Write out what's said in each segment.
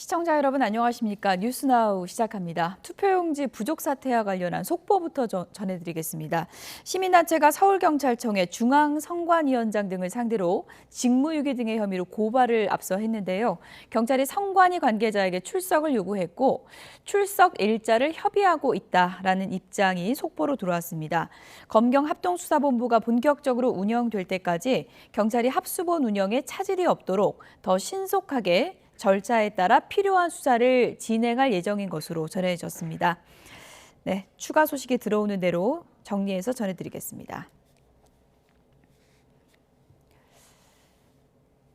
시청자 여러분 안녕하십니까? 뉴스나우 시작합니다. 투표용지 부족 사태와 관련한 속보부터 전해드리겠습니다. 시민단체가 서울경찰청에 중앙선관위원장 등을 상대로 직무유기 등의 혐의로 고발을 앞서 했는데요. 경찰이 선관위 관계자에게 출석을 요구했고 출석 일자를 협의하고 있다라는 입장이 속보로 들어왔습니다. 검경합동수사본부가 본격적으로 운영될 때까지 경찰이 합수본 운영에 차질이 없도록 더 신속하게 절차에 따라 필요한 수사를 진행할 예정인 것으로 전해졌습니다. 네, 추가 소식이 들어오는 대로 정리해서 전해드리겠습니다.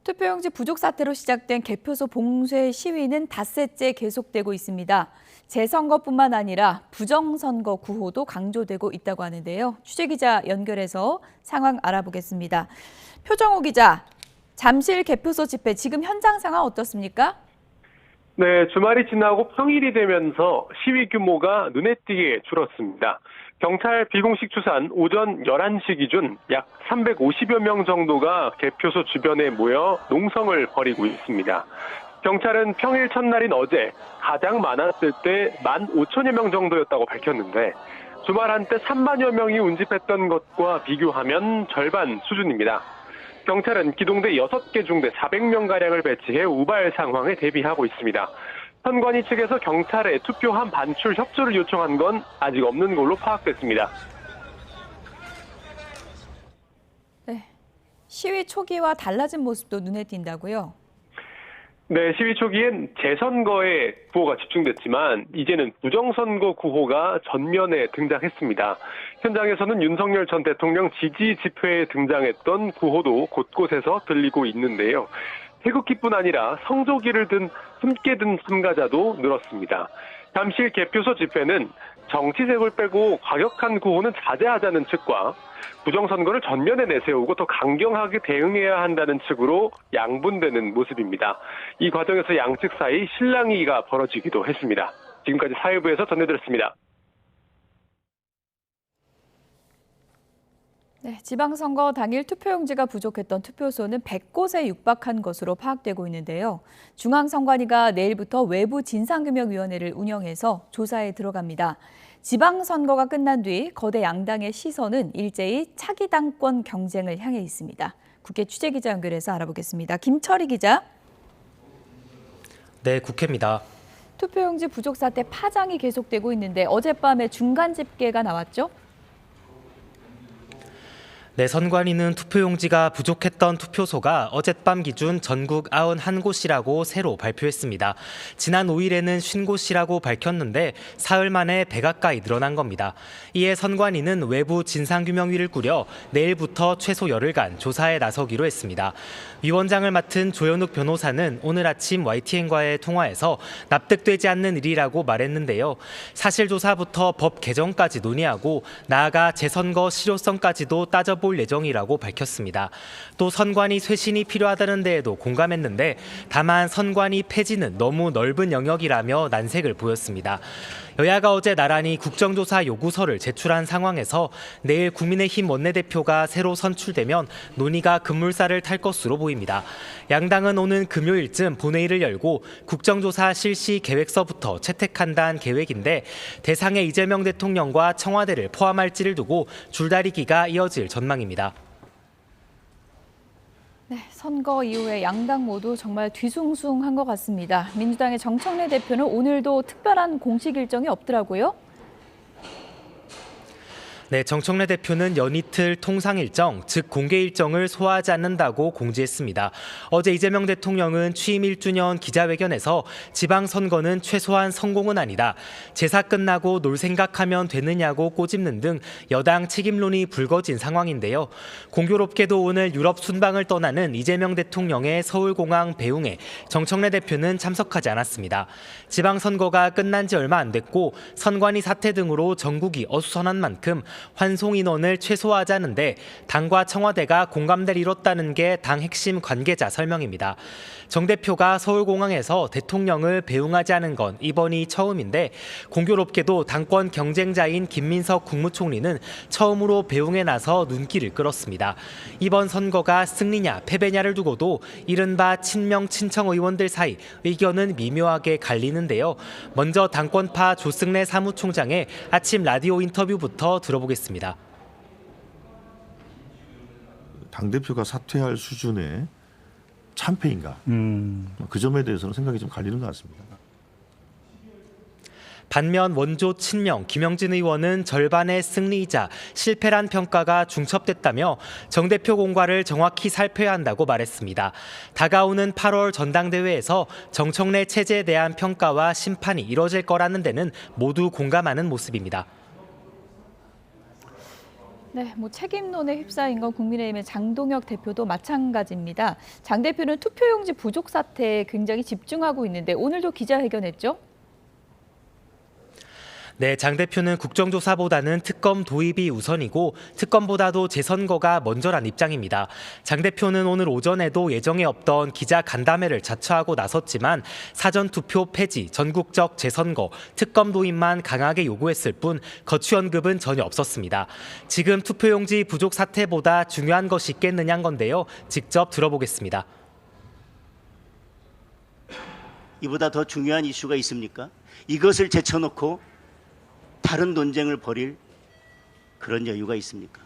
투표용지 부족 사태로 시작된 개표소 봉쇄 시위는 닷새째 계속되고 있습니다. 재선거뿐만 아니라 부정선거 구호도 강조되고 있다고 하는데요. 취재기자 연결해서 상황 알아보겠습니다. 표정호 기자. 잠실 개표소 집회 지금 현장 상황 어떻습니까? 네, 주말이 지나고 평일이 되면서 시위 규모가 눈에 띄게 줄었습니다. 경찰 비공식 추산 오전 11시 기준 약 350여 명 정도가 개표소 주변에 모여 농성을 벌이고 있습니다. 경찰은 평일 첫날인 어제 가장 많았을 때 15,000여 명 정도였다고 밝혔는데 주말 한때 3만여 명이 운집했던 것과 비교하면 절반 수준입니다. 경찰은 기동대 6개 중대 400명가량을 배치해 우발 상황에 대비하고 있습니다. 선관위 측에서 경찰에 투표함 반출 협조를 요청한 건 아직 없는 걸로 파악됐습니다. 네, 시위 초기와 달라진 모습도 눈에 띈다고요? 네, 시위 초기엔 재선거에 구호가 집중됐지만 이제는 부정선거 구호가 전면에 등장했습니다. 현장에서는 윤석열 전 대통령 지지 집회에 등장했던 구호도 곳곳에서 들리고 있는데요. 태극기뿐 아니라 성조기를 함께 든 참가자도 늘었습니다. 잠실 개표소 집회는 정치색을 빼고 과격한 구호는 자제하자는 측과 부정선거를 전면에 내세우고 더 강경하게 대응해야 한다는 측으로 양분되는 모습입니다. 이 과정에서 양측 사이 실랑이가 벌어지기도 했습니다. 지금까지 사회부에서 전해드렸습니다. 네, 지방선거 당일 투표용지가 부족했던 투표소는 100곳에 육박한 것으로 파악되고 있는데요. 중앙선관위가 내일부터 외부 진상규명위원회를 운영해서 조사에 들어갑니다. 지방선거가 끝난 뒤 거대 양당의 시선은 일제히 차기 당권 경쟁을 향해 있습니다. 국회 취재기자 연결해서 알아보겠습니다. 김철희 기자. 네, 국회입니다. 투표용지 부족 사태 파장이 계속되고 있는데 어젯밤에 중간 집계가 나왔죠? 네, 선관위는 투표용지가 부족했던 투표소가 어젯밤 기준 전국 91곳이라고 새로 발표했습니다. 지난 5일에는 50곳이라고 밝혔는데 사흘 만에 100 가까이 늘어난 겁니다. 이에 선관위는 외부 진상규명위를 꾸려 내일부터 최소 열흘간 조사에 나서기로 했습니다. 위원장을 맡은 조현욱 변호사는 오늘 아침 YTN과의 통화에서 납득되지 않는 일이라고 말했는데요. 사실조사부터 법 개정까지 논의하고 나아가 재선거 실효성까지도 따져볼 예정이라고 밝혔습니다. 또 선관위 쇄신이 필요하다는 데에도 공감했는데 다만 선관위 폐지는 너무 넓은 영역이라며 난색을 보였습니다. 여야가 어제 나란히 국정조사 요구서를 제출한 상황에서 내일 국민의힘 원내대표가 새로 선출되면 논의가 급물살을 탈 것으로 보입니다. 양당은 오는 금요일쯤 본회의를 열고 국정조사 실시 계획서부터 채택한다는 계획인데 대상에 이재명 대통령과 청와대를 포함할지를 두고 줄다리기가 이어질 전망입니다. 네, 선거 이후에 양당 모두 정말 뒤숭숭한 것 같습니다. 민주당의 정청래 대표는 오늘도 특별한 공식 일정이 없더라고요. 네, 정청래 대표는 연이틀 통상 일정, 즉 공개 일정을 소화하지 않는다고 공지했습니다. 어제 이재명 대통령은 취임 1주년 기자회견에서 지방선거는 최소한 성공은 아니다. 제사 끝나고 놀 생각하면 되느냐고 꼬집는 등 여당 책임론이 불거진 상황인데요. 공교롭게도 오늘 유럽 순방을 떠나는 이재명 대통령의 서울공항 배웅에 정청래 대표는 참석하지 않았습니다. 지방선거가 끝난 지 얼마 안 됐고 선관위 사태 등으로 전국이 어수선한 만큼 환송 인원을 최소화하자는데 당과 청와대가 공감대를 이뤘다는 게 당 핵심 관계자 설명입니다. 정 대표가 서울공항에서 대통령을 배웅하지 않은 건 이번이 처음인데 공교롭게도 당권 경쟁자인 김민석 국무총리는 처음으로 배웅에 나서 눈길을 끌었습니다. 이번 선거가 승리냐 패배냐를 두고도 이른바 친명 친청 의원들 사이 의견은 미묘하게 갈리는데요. 먼저 당권파 조승래 사무총장의 아침 라디오 인터뷰부터 들어보겠습니다. 당대표가 사퇴할 수준의 참패인가? 그 점에 대해서는 생각이 좀 갈리는 것 같습니다. 반면 원조 친명 김영진 의원은 절반의 승리이자 실패란 평가가 중첩됐다며 정 대표 공과를 정확히 살펴야 한다고 말했습니다. 다가오는 8월 전당대회에서 정청래 체제에 대한 평가와 심판이 이뤄질 거라는 데는 모두 공감하는 모습입니다. 네, 책임론에 휩싸인 건 국민의힘의 장동혁 대표도 마찬가지입니다. 장 대표는 투표용지 부족 사태에 굉장히 집중하고 있는데 오늘도 기자회견했죠? 네, 장 대표는 국정조사보다는 특검 도입이 우선이고 특검보다도 재선거가 먼저란 입장입니다. 장 대표는 오늘 오전에도 예정에 없던 기자 간담회를 자처하고 나섰지만 사전투표 폐지, 전국적 재선거, 특검 도입만 강하게 요구했을 뿐 거취 언급은 전혀 없었습니다. 지금 투표용지 부족 사태보다 중요한 것이 있겠느냐는 건데요. 직접 들어보겠습니다. 이보다 더 중요한 이슈가 있습니까? 이것을 제쳐놓고 다른 논쟁을 벌일 그런 여유가 있습니까?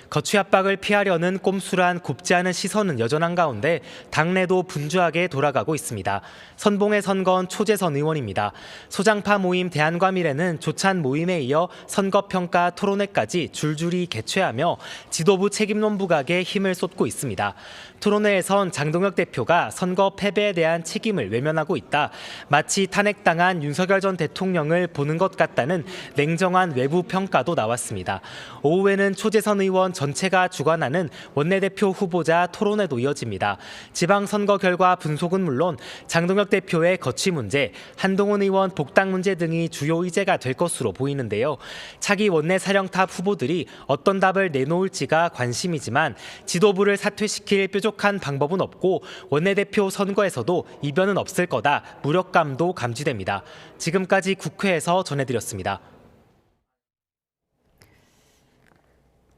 거취 압박을 피하려는 꼼수란 곱지 않은 시선은 여전한 가운데 당내도 분주하게 돌아가고 있습니다. 선봉에 선 건 초재선 의원입니다. 소장파 모임 대안과미래는 조찬 모임에 이어 선거평가 토론회까지 줄줄이 개최하며 지도부 책임론 부각에 힘을 쏟고 있습니다. 토론회에선 장동혁 대표가 선거 패배에 대한 책임을 외면하고 있다. 마치 탄핵당한 윤석열 전 대통령을 보는 것 같다는 냉정한 외부 평가도 나왔습니다. 오후에는 초재선 의원 전체가 주관하는 원내대표 후보자 토론회도 이어집니다. 지방선거 결과 분석은 물론 장동혁 대표의 거취 문제, 한동훈 의원 복당 문제 등이 주요 의제가 될 것으로 보이는데요. 차기 원내 사령탑 후보들이 어떤 답을 내놓을지가 관심이지만 지도부를 사퇴시킬 뾰족한 방법은 없고 원내대표 선거에서도 이변은 없을 거다. 무력감도 감지됩니다. 지금까지 국회에서 전해드렸습니다.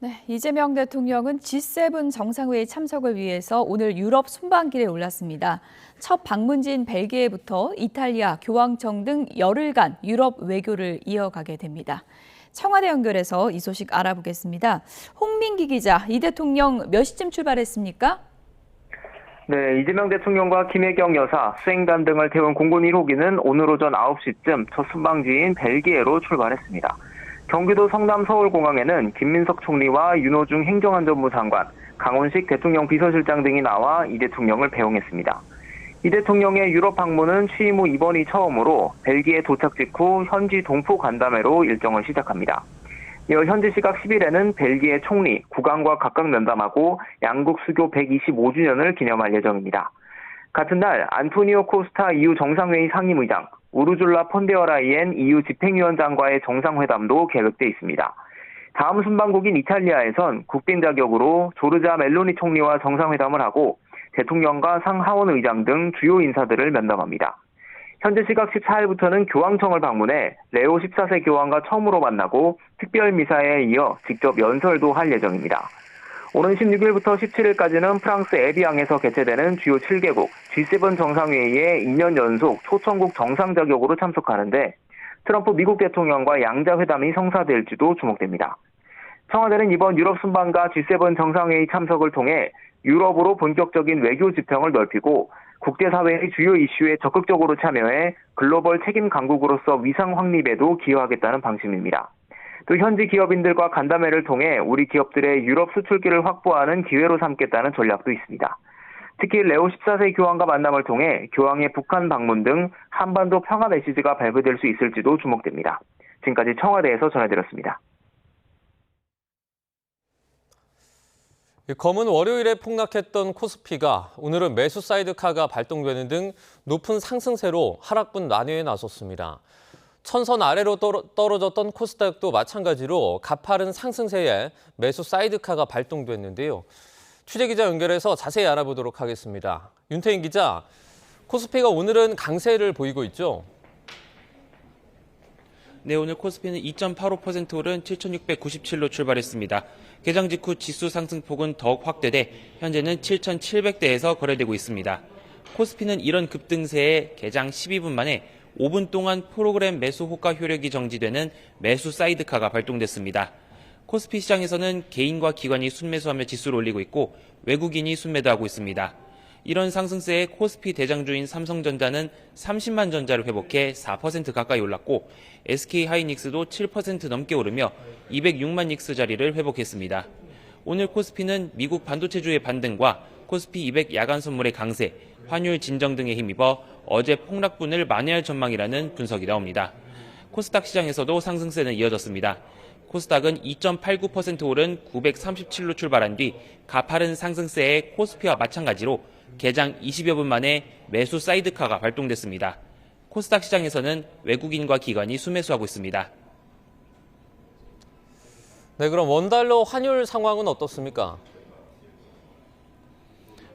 네, 이재명 대통령은 G7 정상회의 참석을 위해서 오늘 유럽 순방길에 올랐습니다. 첫 방문지인 벨기에부터 이탈리아, 교황청 등 열흘간 유럽 외교를 이어가게 됩니다. 청와대 연결해서 이 소식 알아보겠습니다. 홍민기 기자, 이 대통령 몇 시쯤 출발했습니까? 네, 이재명 대통령과 김혜경 여사, 수행단 등을 태운 공군 1호기는 오늘 오전 9시쯤 첫 순방지인 벨기에로 출발했습니다. 경기도 성남 서울공항에는 김민석 총리와 윤호중 행정안전부 장관, 강훈식 대통령 비서실장 등이 나와 이 대통령을 배웅했습니다. 이 대통령의 유럽 방문은 취임 후 이번이 처음으로 벨기에 도착 직후 현지 동포 간담회로 일정을 시작합니다. 이어 현지 시각 10일에는 벨기에 총리, 국왕과 각각 면담하고 양국 수교 125주년을 기념할 예정입니다. 같은 날 안토니오 코스타 EU 정상회의 상임의장, 우르줄라 폰데어라이엔 EU 집행위원장과의 정상회담도 계획돼 있습니다. 다음 순방국인 이탈리아에선 국빈 자격으로 조르자 멜로니 총리와 정상회담을 하고 대통령과 상하원 의장 등 주요 인사들을 면담합니다. 현재 시각 14일부터는 교황청을 방문해 레오 14세 교황과 처음으로 만나고 특별 미사에 이어 직접 연설도 할 예정입니다. 오는 16일부터 17일까지는 프랑스 에비앙에서 개최되는 주요 7개국 G7 정상회의에 2년 연속 초청국 정상 자격으로 참석하는데 트럼프 미국 대통령과 양자 회담이 성사될지도 주목됩니다. 청와대는 이번 유럽 순방과 G7 정상회의 참석을 통해 유럽으로 본격적인 외교 지평을 넓히고 국제사회의 주요 이슈에 적극적으로 참여해 글로벌 책임 강국으로서 위상 확립에도 기여하겠다는 방침입니다. 또 현지 기업인들과 간담회를 통해 우리 기업들의 유럽 수출기를 확보하는 기회로 삼겠다는 전략도 있습니다. 특히 레오 14세 교황과 만남을 통해 교황의 북한 방문 등 한반도 평화 메시지가 발표될 수 있을지도 주목됩니다. 지금까지 청와대에서 전해드렸습니다. 검은 월요일에 폭락했던 코스피가 오늘은 매수 사이드카가 발동되는 등 높은 상승세로 하락분 난회에 나섰습니다. 천선 아래로 떨어졌던 코스닥도 마찬가지로 가파른 상승세에 매수 사이드카가 발동됐는데요. 취재기자 연결해서 자세히 알아보도록 하겠습니다. 윤태인 기자, 코스피가 오늘은 강세를 보이고 있죠? 네, 오늘 코스피는 2.85% 오른 7,697로 출발했습니다. 개장 직후 지수 상승폭은 더욱 확대돼 현재는 7,700대에서 거래되고 있습니다. 코스피는 이런 급등세에 개장 12분 만에 5분 동안 프로그램 매수 호가 효력이 정지되는 매수 사이드카가 발동됐습니다. 코스피 시장에서는 개인과 기관이 순매수하며 지수를 올리고 있고 외국인이 순매도하고 있습니다. 이런 상승세에 코스피 대장주인 삼성전자는 30만 전자를 회복해 4% 가까이 올랐고 SK하이닉스도 7% 넘게 오르며 206만 닉스 자리를 회복했습니다. 오늘 코스피는 미국 반도체주의 반등과 코스피 200 야간 선물의 강세, 환율 진정 등에 힘입어 어제 폭락분을 만회할 전망이라는 분석이 나옵니다. 코스닥 시장에서도 상승세는 이어졌습니다. 코스닥은 2.89% 오른 937로 출발한 뒤 가파른 상승세에 코스피와 마찬가지로 개장 20여 분 만에 매수 사이드카가 발동됐습니다. 코스닥 시장에서는 외국인과 기관이 순매수하고 있습니다. 네, 그럼 원달러 환율 상황은 어떻습니까?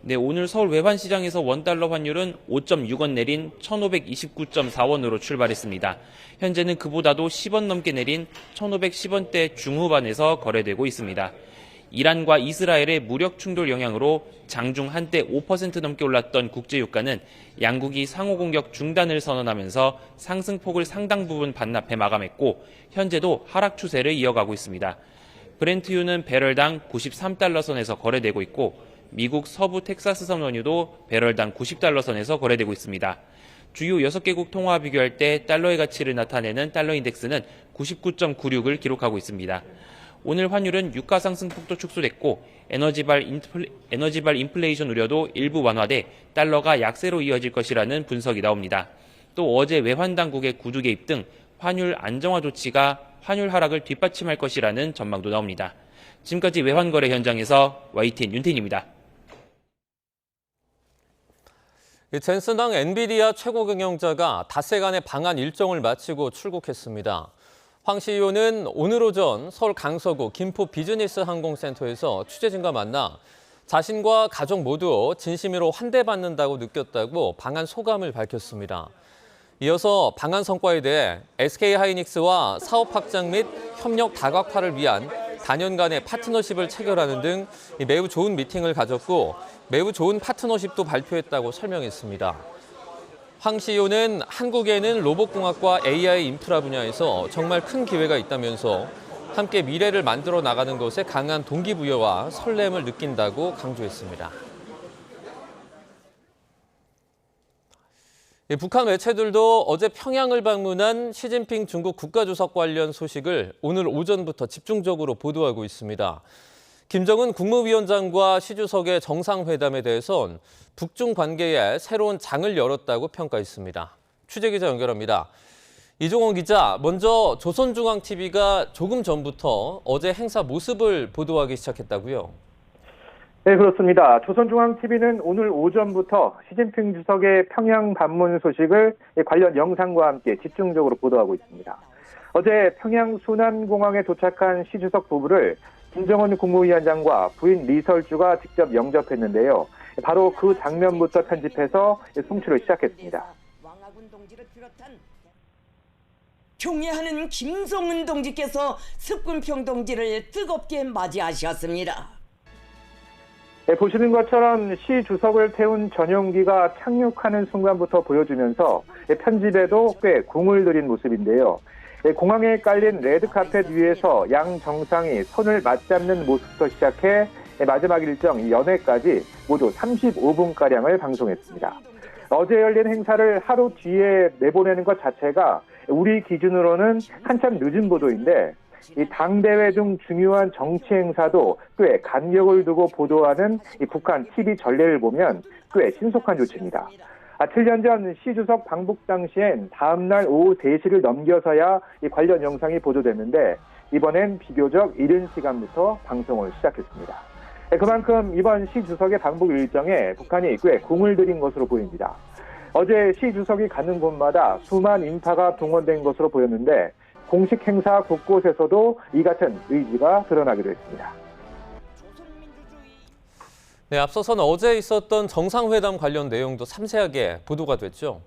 네, 오늘 서울 외환시장에서 원달러 환율은 5.6원 내린 1,529.4원으로 출발했습니다. 현재는 그보다도 10원 넘게 내린 1,510원대 중후반에서 거래되고 있습니다. 이란과 이스라엘의 무력 충돌 영향으로 장중 한때 5% 넘게 올랐던 국제유가는 양국이 상호 공격 중단을 선언하면서 상승폭을 상당 부분 반납해 마감했고 현재도 하락 추세를 이어가고 있습니다. 브렌트유는 배럴당 93달러 선에서 거래되고 있고 미국 서부 텍사스선 원유도 배럴당 90달러 선에서 거래되고 있습니다. 주요 6개국 통화와 비교할 때 달러의 가치를 나타내는 달러 인덱스는 99.96을 기록하고 있습니다. 오늘 환율은 유가 상승폭도 축소됐고 에너지발 인플레이션 우려도 일부 완화돼 달러가 약세로 이어질 것이라는 분석이 나옵니다. 또 어제 외환 당국의 구두 개입 등 환율 안정화 조치가 환율 하락을 뒷받침할 것이라는 전망도 나옵니다. 지금까지 외환거래 현장에서 YTN 윤태인입니다. 젠슨당 엔비디아 최고 경영자가 닷새간의 방한 일정을 마치고 출국했습니다. 황 CEO는 오늘 오전 서울 강서구 김포 비즈니스 항공센터에서 취재진과 만나 자신과 가족 모두 진심으로 환대받는다고 느꼈다고 방한 소감을 밝혔습니다. 이어서 방한 성과에 대해 SK하이닉스와 사업 확장 및 협력 다각화를 위한 단연간의 파트너십을 체결하는 등 매우 좋은 미팅을 가졌고 매우 좋은 파트너십도 발표했다고 설명했습니다. 황 CEO는 한국에는 로봇공학과 AI 인프라 분야에서 정말 큰 기회가 있다면서 함께 미래를 만들어 나가는 것에 강한 동기부여와 설렘을 느낀다고 강조했습니다. 북한 매체들도 어제 평양을 방문한 시진핑 중국 국가주석 관련 소식을 오늘 오전부터 집중적으로 보도하고 있습니다. 김정은 국무위원장과 시 주석의 정상회담에 대해선 북중 관계에 새로운 장을 열었다고 평가했습니다. 취재기자 연결합니다. 이종원 기자, 먼저 조선중앙TV가 조금 전부터 어제 행사 모습을 보도하기 시작했다고요? 네, 그렇습니다. 조선중앙TV는 오늘 오전부터 시진핑 주석의 평양 방문 소식을 관련 영상과 함께 집중적으로 보도하고 있습니다. 어제 평양 순안공항에 도착한 시 주석 부부를 김정은 국무위원장과 부인 리설주가 직접 영접했는데요. 바로 그 장면부터 편집해서 송출을 시작했습니다. 왕하군 동지를 비롯한 존경하는 김성은 동지께서 석군평 동지를 뜨겁게 맞이하셨습니다. 네, 보시는 것처럼 시 주석을 태운 전용기가 착륙하는 순간부터 보여주면서 편집에도 꽤 공을 들인 모습인데요. 공항에 깔린 레드카펫 위에서 양 정상이 손을 맞잡는 모습부터 시작해 마지막 일정 연회까지 모두 35분가량을 방송했습니다. 어제 열린 행사를 하루 뒤에 내보내는 것 자체가 우리 기준으로는 한참 늦은 보도인데 이 당대회 등 중요한 정치 행사도 꽤 간격을 두고 보도하는 이 북한 TV 전례를 보면 꽤 신속한 조치입니다. 7년 전 시 주석 방북 당시엔 다음 날 오후 3시를 넘겨서야 이 관련 영상이 보도됐는데 이번엔 비교적 이른 시간부터 방송을 시작했습니다. 그만큼 이번 시 주석의 방북 일정에 북한이 꽤 공을 들인 것으로 보입니다. 어제 시 주석이 가는 곳마다 수만 인파가 동원된 것으로 보였는데 공식 행사 곳곳에서도 이 같은 의지가 드러나기도 했습니다. 네, 앞서서는 어제 있었던 정상회담 관련 내용도 상세하게 보도가 됐죠.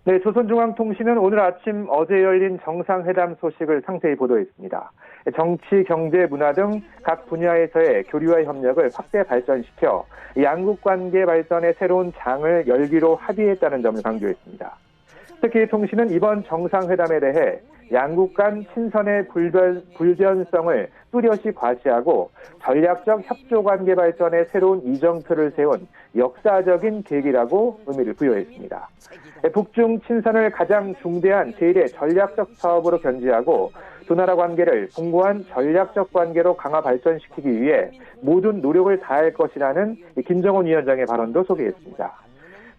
네, 조선중앙통신은 오늘 아침 어제 열린 정상회담 소식을 상세히 보도했습니다. 정치, 경제, 문화 등 각 분야에서의 교류와 협력을 확대 발전시켜 양국 관계 발전의 새로운 장을 열기로 합의했다는 점을 강조했습니다. 특히 통신은 이번 정상회담에 대해 양국 간 친선의 불변성을 뚜렷이 과시하고 전략적 협조 관계 발전의 새로운 이정표를 세운 역사적인 계기라고 의미를 부여했습니다. 북중 친선을 가장 중대한 제1의 전략적 사업으로 견지하고 두 나라 관계를 공고한 전략적 관계로 강화 발전시키기 위해 모든 노력을 다할 것이라는 김정은 위원장의 발언도 소개했습니다.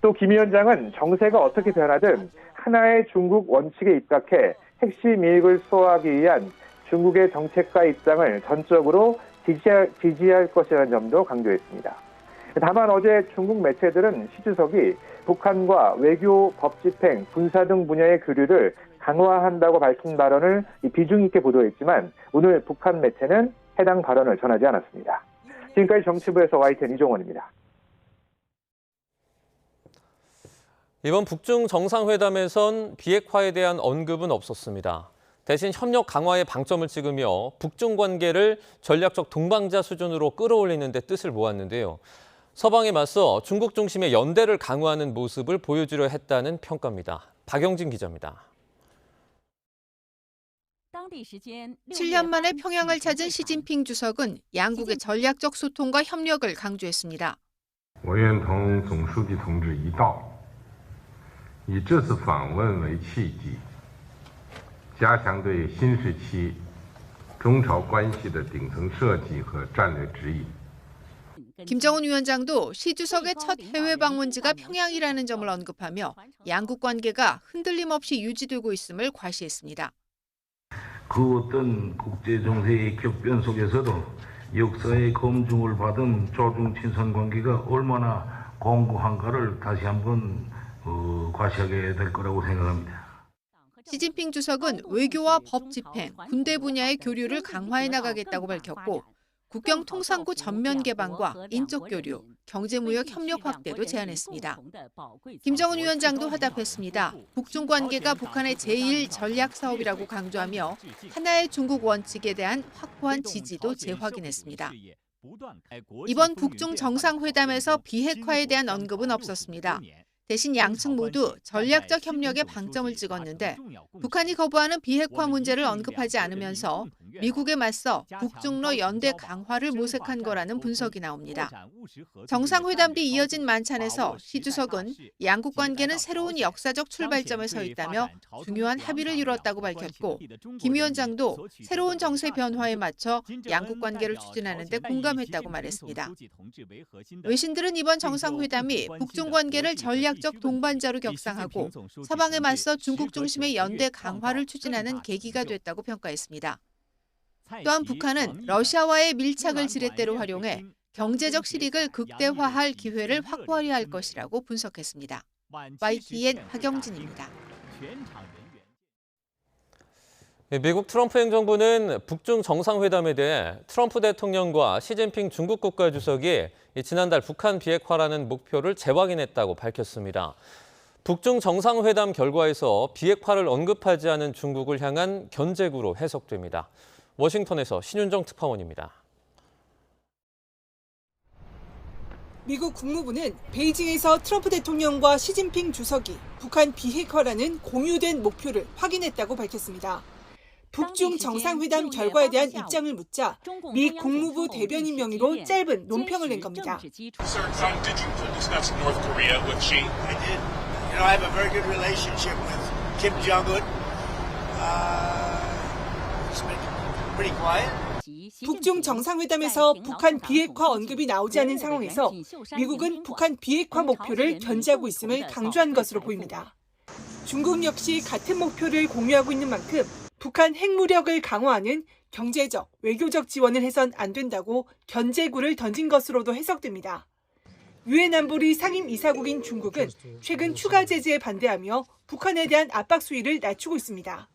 또 김 위원장은 정세가 어떻게 변하든 하나의 중국 원칙에 입각해 핵심 이익을 수호하기 위한 중국의 정책과 입장을 전적으로 지지할 것이라는 점도 강조했습니다. 다만 어제 중국 매체들은 시 주석이 북한과 외교, 법 집행, 군사 등 분야의 교류를 강화한다고 밝힌 발언을 비중 있게 보도했지만 오늘 북한 매체는 해당 발언을 전하지 않았습니다. 지금까지 정치부에서 YTN 이종원입니다. 이번 북중 정상회담에선 비핵화에 대한 언급은 없었습니다. 대신 협력 강화에 방점을 찍으며 북중 관계를 전략적 동반자 수준으로 끌어올리는 데 뜻을 모았는데요. 서방에 맞서 중국 중심의 연대를 강화하는 모습을 보여주려 했다는 평가입니다. 박영진 기자입니다. 7년 만에 평양을 찾은 시진핑 주석은 양국의 전략적 소통과 협력을 강조했습니다. 我愿同总书记同志一道，以这次访问为契机，加强对新时期中朝关系的顶层设计和战略指引。 김정은 위원장도 시 주석의 첫 해외 방문지가 평양이라는 점을 언급하며 양국 관계가 흔들림 없이 유지되고 있음을 과시했습니다. 그 어떤 국제 정세의 격변 속에서도 역사의 검증을 받은 조중 친선 관계가 얼마나 공고한가를 다시 한번 과시하게 될 거라고 생각합니다. 시진핑 주석은 외교와 법 집행, 군대 분야의 교류를 강화해 나가겠다고 밝혔고 국경 통상구 전면 개방과 인적 교류, 경제무역 협력 확대도 제안했습니다. 김정은 위원장도 화답했습니다. 북중 관계가 북한의 제1 전략 사업이라고 강조하며 하나의 중국 원칙에 대한 확고한 지지도 재확인했습니다. 이번 북중 정상회담에서 비핵화에 대한 언급은 없었습니다. 대신 양측 모두 전략적 협력에 방점을 찍었는데 북한이 거부하는 비핵화 문제를 언급하지 않으면서 미국에 맞서 북중러 연대 강화를 모색한 거라는 분석이 나옵니다. 정상회담 뒤 이어진 만찬에서 시 주석은 양국 관계는 새로운 역사적 출발점에 서 있다며 중요한 합의를 이뤘다고 밝혔고 김 위원장도 새로운 정세 변화에 맞춰 양국 관계를 추진하는 데 공감했다고 말했습니다. 외신들은 이번 정상회담이 북중 관계를 전략적 동반자로 격상하고 서방에 맞서 중국 중심의 연대 강화를 추진하는 계기가 됐다고 평가했습니다. 또한 북한은 러시아와의 밀착을 지렛대로 활용해 경제적 실익을 극대화할 기회를 확보하려 할 것이라고 분석했습니다. YTN 박영진입니다. 미국 트럼프 행정부는 북중 정상회담에 대해 트럼프 대통령과 시진핑 중국 국가주석이 지난달 북한 비핵화라는 목표를 재확인했다고 밝혔습니다. 북중 정상회담 결과에서 비핵화를 언급하지 않은 중국을 향한 견제구로 해석됩니다. 워싱턴에서 신윤정 특파원입니다. 미국 국무부는 베이징에서 트럼프 대통령과 시진핑 주석이 북한 비핵화라는 공유된 목표를 확인했다고 밝혔습니다. 북중 정상회담 결과에 대한 입장을 묻자 미 국무부 대변인 명의로 짧은 논평을 낸 겁니다. 북중 정상회담에서 북한 비핵화 언급이 나오지 않은 상황에서 미국은 북한 비핵화 목표를 견지하고 있음을 강조한 것으로 보입니다. 중국 역시 같은 목표를 공유하고 있는 만큼 북한 핵무력을 강화하는 경제적, 외교적 지원을 해선 안 된다고 견제구를 던진 것으로도 해석됩니다. 유엔 안보리 상임이사국인 중국은 최근 추가 제재에 반대하며 북한에 대한 압박 수위를 낮추고 있습니다.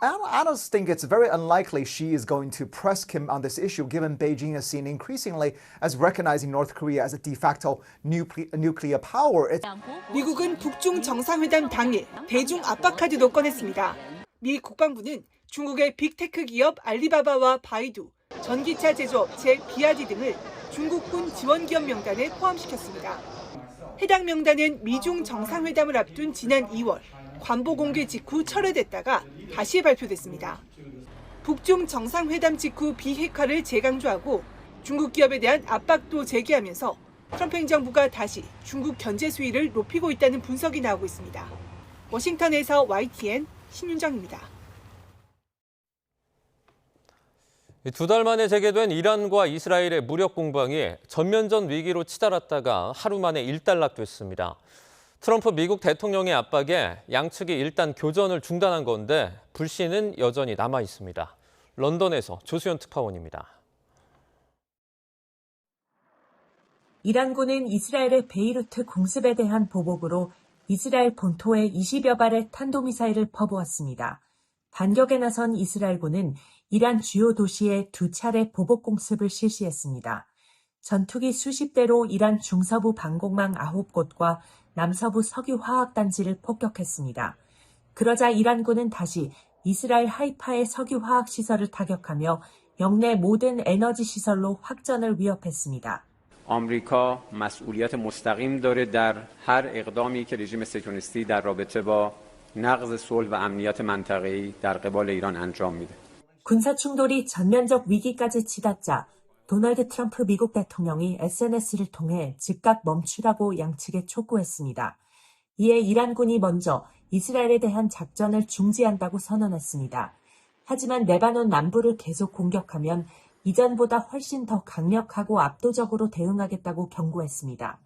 Analysts think it's very unlikely Xi is going to press Kim on this issue, given Beijing is seen increasingly as recognizing North Korea as a de facto nuclear power. 미국은 북중 정상회담 당일 대중 압박 카드도 꺼냈습니다. 미 국방부는 중국의 빅테크 기업 알리바바와 바이두, 전기차 제조업체 비아디 등을 중국군 지원기업 명단에 포함시켰습니다. 해당 명단은 미중 정상회담을 앞둔 지난 2월 관보 공개 직후 철회됐다가 다시 발표됐습니다. 북중 정상회담 직후 비핵화를 재강조하고 중국 기업에 대한 압박도 제기하면서 트럼프 행정부가 다시 중국 견제 수위를 높이고 있다는 분석이 나오고 있습니다. 워싱턴에서 YTN 신윤정입니다. 2달 만에 재개된 이란과 이스라엘의 무력 공방이 전면전 위기로 치달았다가 하루 만에 일단락됐습니다. 트럼프 미국 대통령의 압박에 양측이 일단 교전을 중단한 건데 불씨는 여전히 남아 있습니다. 런던에서 조수연 특파원입니다. 이란군은 이스라엘의 베이루트 공습에 대한 보복으로 이스라엘 본토에 20여 발의 탄도미사일을 퍼부었습니다. 반격에 나선 이스라엘군은 이란 주요 도시에 2차례 보복 공습을 실시했습니다. 전투기 수십 대로 이란 중서부 방공망 9곳과 남서부 석유화학단지를 폭격했습니다. 그러자 이란군은 다시 이스라엘 하이파의 석유화학시설을 타격하며 영내 모든 에너지 시설로 확전을 위협했습니다. آمریکا مسئولیت مستقیم داره در هر اقدامی که رژیم صهیونیستی در رابطه با نقض صلح و امنیت منطقه‌ای در قبال ایران انجام میده. 군사 충돌이 전면적 위기까지 치닫자 도널드 트럼프 미국 대통령이 SNS를 통해 즉각 멈추라고 양측에 촉구했습니다. 이에 이란군이 먼저 이스라엘에 대한 작전을 중지한다고 선언했습니다. 하지만 레바논 남부를 계속 공격하면 이전보다 훨씬 더 강력하고 압도적으로 대응하겠다고 경고했습니다.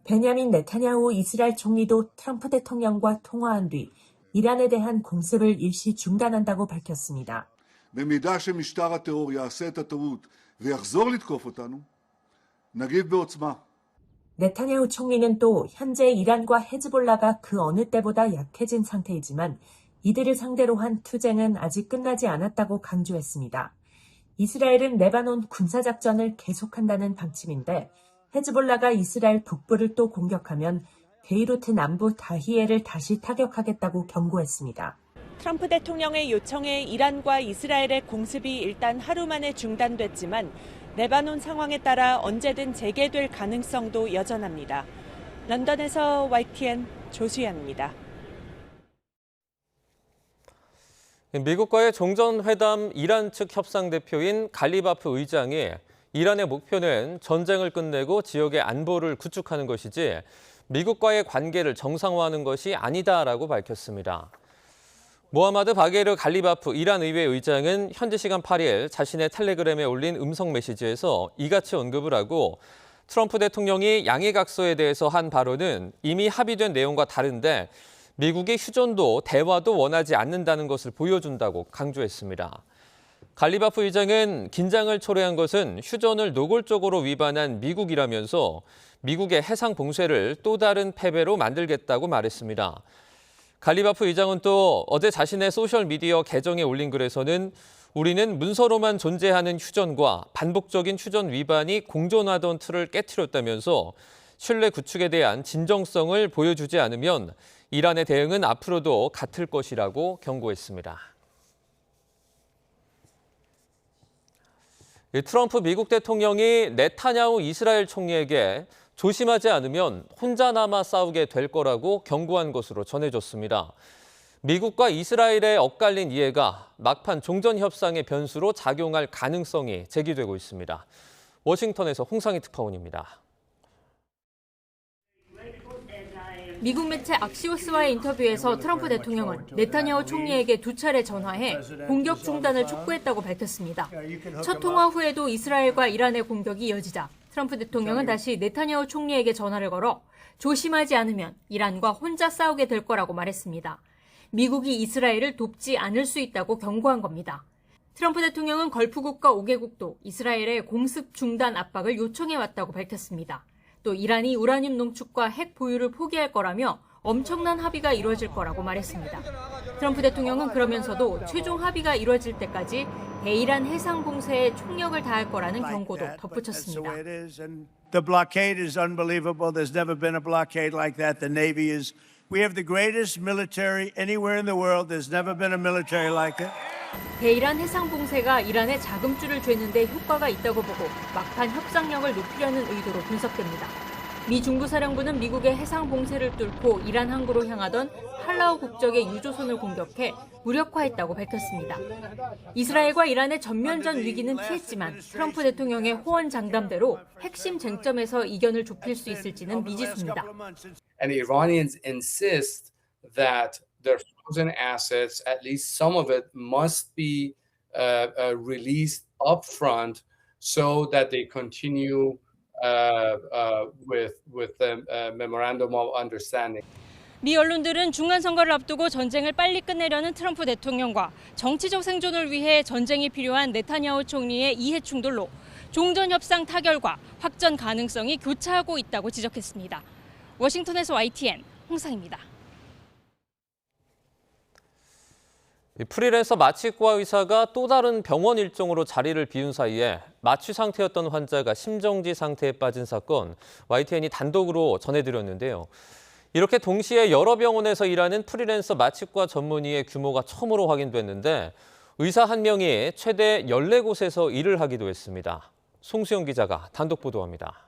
베냐민 네타냐후 이스라엘 총리도 트럼프 대통령과 통화한 뒤 이란에 대한 공습을 일시 중단한다고 밝혔습니다. במידה שמשטר הטרור יעשה את הטעות ויחזור לתקוף אותנו, נגיב בעוצמה. 네타냐후 총리는 또 현재 이란과 헤즈볼라가 그 어느 때보다 약해진 상태이지만 이들을 상대로 한 투쟁은 아직 끝나지 않았다고 강조했습니다. 이스라엘은 레바논 군사작전을 계속한다는 방침인데 헤즈볼라가 이스라엘 북부를 또 공격하면 베이루트 남부 다히에를 다시 타격하겠다고 경고했습니다. 트럼프 대통령의 요청에 이란과 이스라엘의 공습이 일단 하루 만에 중단됐지만 레바논 상황에 따라 언제든 재개될 가능성도 여전합니다. 런던에서 YTN 조수연입니다. 미국과의 종전회담 이란 측 협상 대표인 갈리바프 의장이 이란의 목표는 전쟁을 끝내고 지역의 안보를 구축하는 것이지 미국과의 관계를 정상화하는 것이 아니다라고 밝혔습니다. 모하마드 바게르 갈리바프 이란 의회 의장은 현지 시간 8일 자신의 텔레그램에 올린 음성 메시지에서 이같이 언급을 하고 트럼프 대통령이 양해각서에 대해서 한 발언은 이미 합의된 내용과 다른데 미국이 휴전도 대화도 원하지 않는다는 것을 보여준다고 강조했습니다. 갈리바프 의장은 긴장을 초래한 것은 휴전을 노골적으로 위반한 미국이라면서 미국의 해상 봉쇄를 또 다른 패배로 만들겠다고 말했습니다. 갈리바프 의장은 또 어제 자신의 소셜미디어 계정에 올린 글에서는 우리는 문서로만 존재하는 휴전과 반복적인 휴전 위반이 공존하던 틀을 깨트렸다면서 신뢰 구축에 대한 진정성을 보여주지 않으면 이란의 대응은 앞으로도 같을 것이라고 경고했습니다. 트럼프 미국 대통령이 네타냐후 이스라엘 총리에게 조심하지 않으면 혼자 남아 싸우게 될 거라고 경고한 것으로 전해졌습니다. 미국과 이스라엘의 엇갈린 이해가 막판 종전 협상의 변수로 작용할 가능성이 제기되고 있습니다. 워싱턴에서 홍상희 특파원입니다. 미국 매체 악시오스와의 인터뷰에서 트럼프 대통령은 네타냐후 총리에게 2차례 전화해 공격 중단을 촉구했다고 밝혔습니다. 첫 통화 후에도 이스라엘과 이란의 공격이 이어지자 트럼프 대통령은 다시 네타냐후 총리에게 전화를 걸어 조심하지 않으면 이란과 혼자 싸우게 될 거라고 말했습니다. 미국이 이스라엘을 돕지 않을 수 있다고 경고한 겁니다. 트럼프 대통령은 걸프 국가 5개국도 이스라엘의 공습 중단 압박을 요청해왔다고 밝혔습니다. 또 이란이 우라늄 농축과 핵 보유를 포기할 거라며 엄청난 합의가 이루어질 거라고 말했습니다. 트럼프 대통령은 그러면서도 최종 합의가 이루어질 때까지 대이란 해상 봉쇄에 총력을 다할 거라는 경고도 덧붙였습니다. The blockade is unbelievable. There's never been a blockade like that. The Navy is, we have the greatest military anywhere in the world. There's never been a military like it. 대이란 해상 봉쇄가 이란의 자금줄을 죄는데 효과가 있다고 보고 막판 협상력을 높이려는 의도로 분석됩니다. 미 중부사령부는 미국의 해상 봉쇄를 뚫고 이란 항구로 향하던 팔라우 국적의 유조선을 공격해 무력화했다고 밝혔습니다. 이스라엘과 이란의 전면전 위기는 피했지만 트럼프 대통령의 호언 장담대로 핵심 쟁점에서 이견을 좁힐 수 있을지는 미지수입니다. And the Iranians insist that their frozen assets, at least some of it, must be released upfront so that they continue with the memorandum of understanding. 미 언론들은 중간선거를 앞두고 전쟁을 빨리 끝내려는 트럼프 대통령과 정치적 생존을 위해 전쟁이 필요한 네타냐후 총리의 이해 충돌로 종전 협상 타결과 확전 가능성이 교차하고 있다고 지적했습니다. 워싱턴에서 YTN 홍상입니다. 프리랜서 마취과 의사가 또 다른 병원 일정으로 자리를 비운 사이에 마취 상태였던 환자가 심정지 상태에 빠진 사건, YTN이 단독으로 전해드렸는데요. 이렇게 동시에 여러 병원에서 일하는 프리랜서 마취과 전문의의 규모가 처음으로 확인됐는데 의사 한 명이 최대 14곳에서 일을 하기도 했습니다. 송수영 기자가 단독 보도합니다.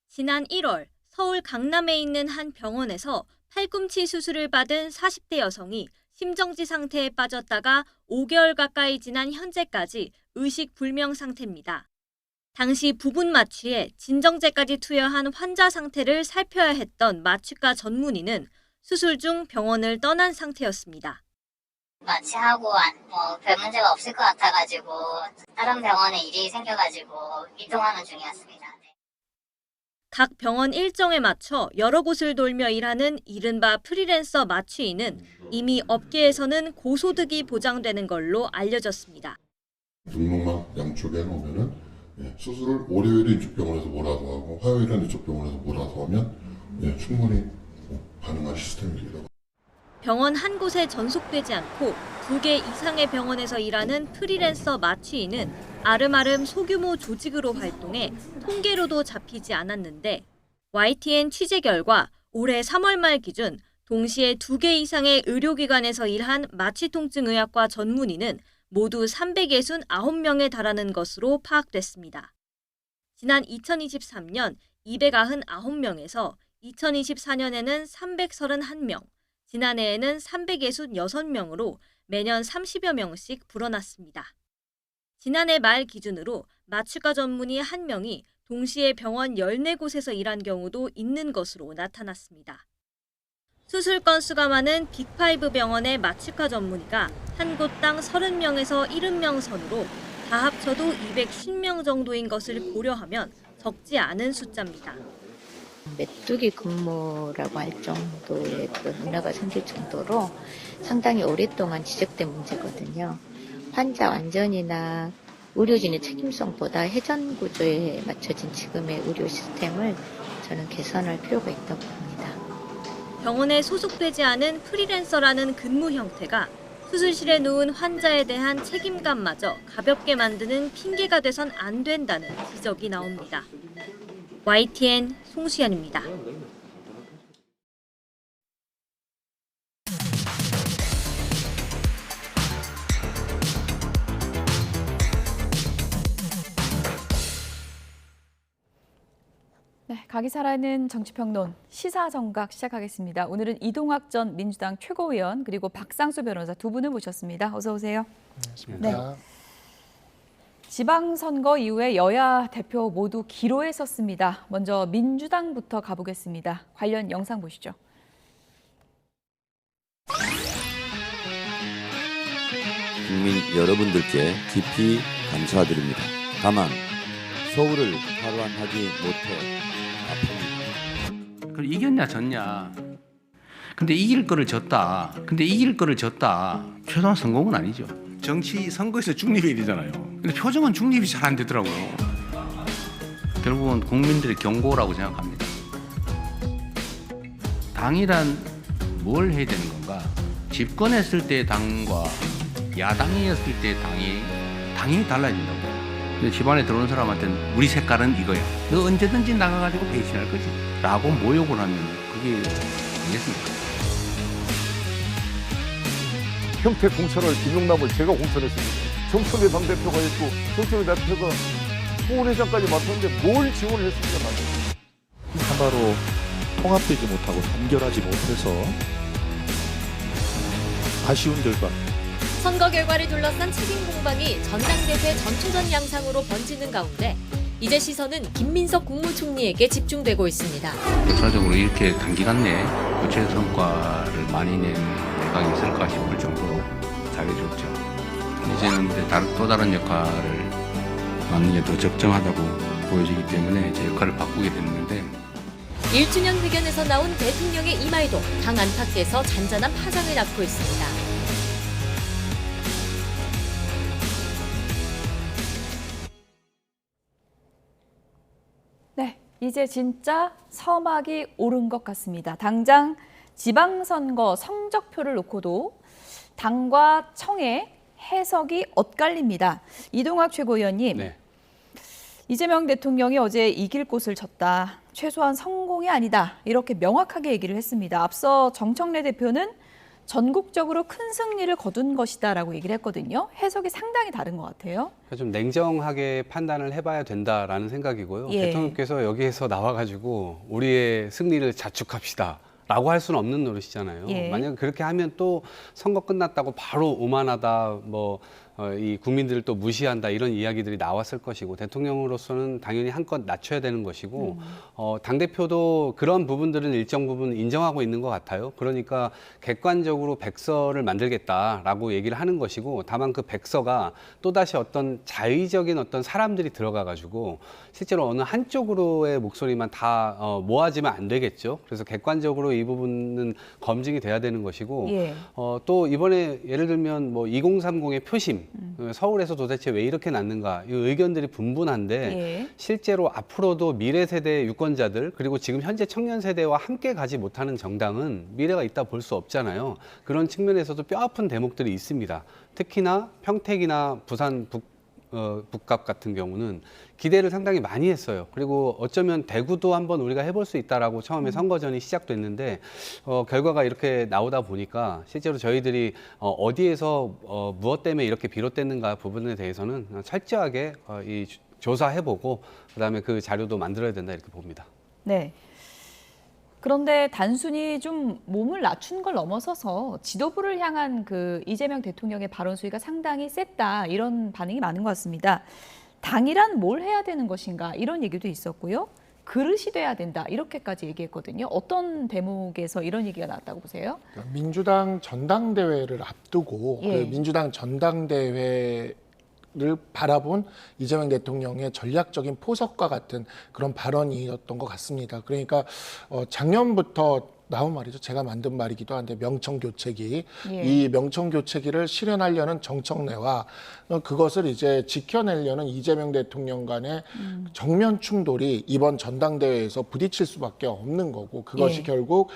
지난 1월 서울 강남에 있는 한 병원에서 팔꿈치 수술을 받은 40대 여성이 심정지 상태에 빠졌다가 5개월 가까이 지난 현재까지 의식 불명 상태입니다. 당시 부분 마취에 진정제까지 투여한 환자 상태를 살펴야 했던 마취과 전문의는 수술 중 병원을 떠난 상태였습니다. 마취하고 별 문제가 없을 것 같아가지고 다른 병원에 일이 생겨가지고 이동하는 중이었습니다. 각 병원 일정에 맞춰 여러 곳을 돌며 일하는 이른바 프리랜서 마취인은 이미 업계에서는 고소득이 보장되는 걸로 알려졌습니다. 등록망 양쪽에 놓으면은 수술을 월요일에 이쪽 병원에서 몰아서 하고 화요일에 이쪽 병원에서 몰아서 하면 충분히 가능한 시스템입니다. 병원 한 곳에 전속되지 않고 2개 이상의 병원에서 일하는 프리랜서 마취인은 아름아름 소규모 조직으로 활동해 통계로도 잡히지 않았는데 YTN 취재 결과 올해 3월 말 기준 동시에 2개 이상의 의료기관에서 일한 마취통증의학과 전문의는 모두 369명에 달하는 것으로 파악됐습니다. 지난 2023년 299명에서 2024년에는 331명, 지난해에는 366명으로 매년 30여 명씩 불어났습니다. 지난해 말 기준으로 마취과 전문의 1명이 동시에 병원 14곳에서 일한 경우도 있는 것으로 나타났습니다. 수술 건수가 많은 빅5 병원의 마취과 전문의가 한 곳당 30명에서 70명 선으로 다 합쳐도 250명 정도인 것을 고려하면 적지 않은 숫자입니다. 메뚜기 근무라고 할 정도의 그런 문화가 생길 정도로 상당히 오랫동안 지적된 문제거든요. 환자 안전이나 의료진의 책임성보다 회전 구조에 맞춰진 지금의 의료 시스템을 저는 개선할 필요가 있다고 봅니다. 병원에 소속되지 않은 프리랜서라는 근무 형태가 수술실에 누운 환자에 대한 책임감마저 가볍게 만드는 핑계가 돼선 안 된다는 지적이 나옵니다. YTN 송수연입니다. 네, 각이 살아있는 정치평론 시사정각 시작하겠습니다. 오늘은 이동학 전 민주당 최고위원 그리고 박상수 변호사 두 분을 모셨습니다. 어서 오세요. 안녕하십니까. 네. 지방선거 이후에 여야 대표 모두 기로에 섰습니다. 먼저 민주당부터 가보겠습니다. 관련 영상 보시죠. 국민 여러분들께 깊이 감사드립니다. 다만 서울을 탈환하지 못해 아픕니다. 그럼 이겼냐 졌냐. 근데 이길 거를 졌다. 최소한 성공은 아니죠. 정치 선거에서 중립이 되잖아요. 근데 표정은 중립이 잘 안 되더라고요. 결국은 국민들의 경고라고 생각합니다. 당이란 뭘 해야 되는 건가? 집권했을 때 당과 야당이었을 때 당이 달라진다고. 근데 집안에 들어오는 사람한테는 우리 색깔은 이거야. 너 언제든지 나가가지고 배신할 거지. 라고 모욕을 하면 그게 되겠습니까? 평택 공천을 김용남을 제가 공천했습니다. 정청래 당대표가 있고 정청래 대표가 후원회장까지 맡았는데 뭘 지원을 했습니까? 하나로 통합되지 못하고 단결하지 못해서 아쉬운 결과. 선거 결과를 둘러싼 책임 공방이 전당대회 전초전 양상으로 번지는 가운데 이제 시선은 김민석 국무총리에게 집중되고 있습니다. 역사적으로 이렇게 단기간 내에 구체적 성과를 많이 낸 내각이 있을까 싶을 정도로 잘해줬죠. 이제는 또 다른 역할을 맡는 게 더 적정하다고 보여지기 때문에 제 역할을 바꾸게 됐는데 1주년 회견에서 나온 대통령의 이말도 당 안팎에서 잔잔한 파장을 낳고 있습니다. 네, 이제 진짜 서막이 오른 것 같습니다. 당장 지방선거 성적표를 놓고도 당과 청의 해석이 엇갈립니다. 이동학 최고위원님, 네. 이재명 대통령이 어제 이길 곳을 졌다. 최소한 성공이 아니다. 이렇게 명확하게 얘기를 했습니다. 앞서 정청래 대표는 전국적으로 큰 승리를 거둔 것이다라고 얘기를 했거든요. 해석이 상당히 다른 것 같아요. 좀 냉정하게 판단을 해봐야 된다라는 생각이고요. 예. 대통령께서 여기에서 나와가지고 우리의 승리를 자축합시다. 라고 할 수는 없는 노릇이잖아요. 예. 만약 그렇게 하면 또 선거 끝났다고 바로 오만하다, 이 국민들을 또 무시한다 이런 이야기들이 나왔을 것이고 대통령으로서는 당연히 한껏 낮춰야 되는 것이고 당대표도 그런 부분들은 일정 부분 인정하고 있는 것 같아요. 그러니까 객관적으로 백서를 만들겠다라고 얘기를 하는 것이고 다만 그 백서가 또다시 어떤 자의적인 어떤 사람들이 들어가가지고 실제로 어느 한쪽으로의 목소리만 다 모아지면 안 되겠죠. 그래서 객관적으로 이 부분은 검증이 돼야 되는 것이고 예. 또 이번에 예를 들면 2030의 표심 서울에서 도대체 왜 이렇게 났는가 이 의견들이 분분한데 예. 실제로 앞으로도 미래 세대 유권자들 그리고 지금 현재 청년 세대와 함께 가지 못하는 정당은 미래가 있다 볼 수 없잖아요. 그런 측면에서도 뼈아픈 대목들이 있습니다. 특히나 평택이나 부산 북갑 같은 경우는 기대를 상당히 많이 했어요. 그리고 어쩌면 대구도 한번 우리가 해볼 수 있다라고 처음에 선거전이 시작됐는데 결과가 이렇게 나오다 보니까 실제로 저희들이 어디에서 무엇 때문에 이렇게 비롯됐는가 부분에 대해서는 철저하게 조사해보고 그다음에 그 자료도 만들어야 된다 이렇게 봅니다. 네. 그런데 단순히 좀 몸을 낮춘 걸 넘어서서 지도부를 향한 그 이재명 대통령의 발언 수위가 상당히 셌다 이런 반응이 많은 것 같습니다. 당이란 뭘 해야 되는 것인가 이런 얘기도 있었고요. 그릇이 돼야 된다 이렇게까지 얘기했거든요. 어떤 대목에서 이런 얘기가 나왔다고 보세요? 민주당 전당대회를 앞두고 예. 그 민주당 전당대회 를 바라본 이재명 대통령의 전략적인 포석과 같은 그런 발언이었던 것 같습니다. 그러니까 작년부터 나온 말이죠. 제가 만든 말이기도 한데 명청교체기. 예. 이 명청교체기를 실현하려는 정청래와 그것을 이제 지켜내려는 이재명 대통령 간의 정면 충돌이 이번 전당대회에서 부딪힐 수밖에 없는 거고 그것이 예. 결국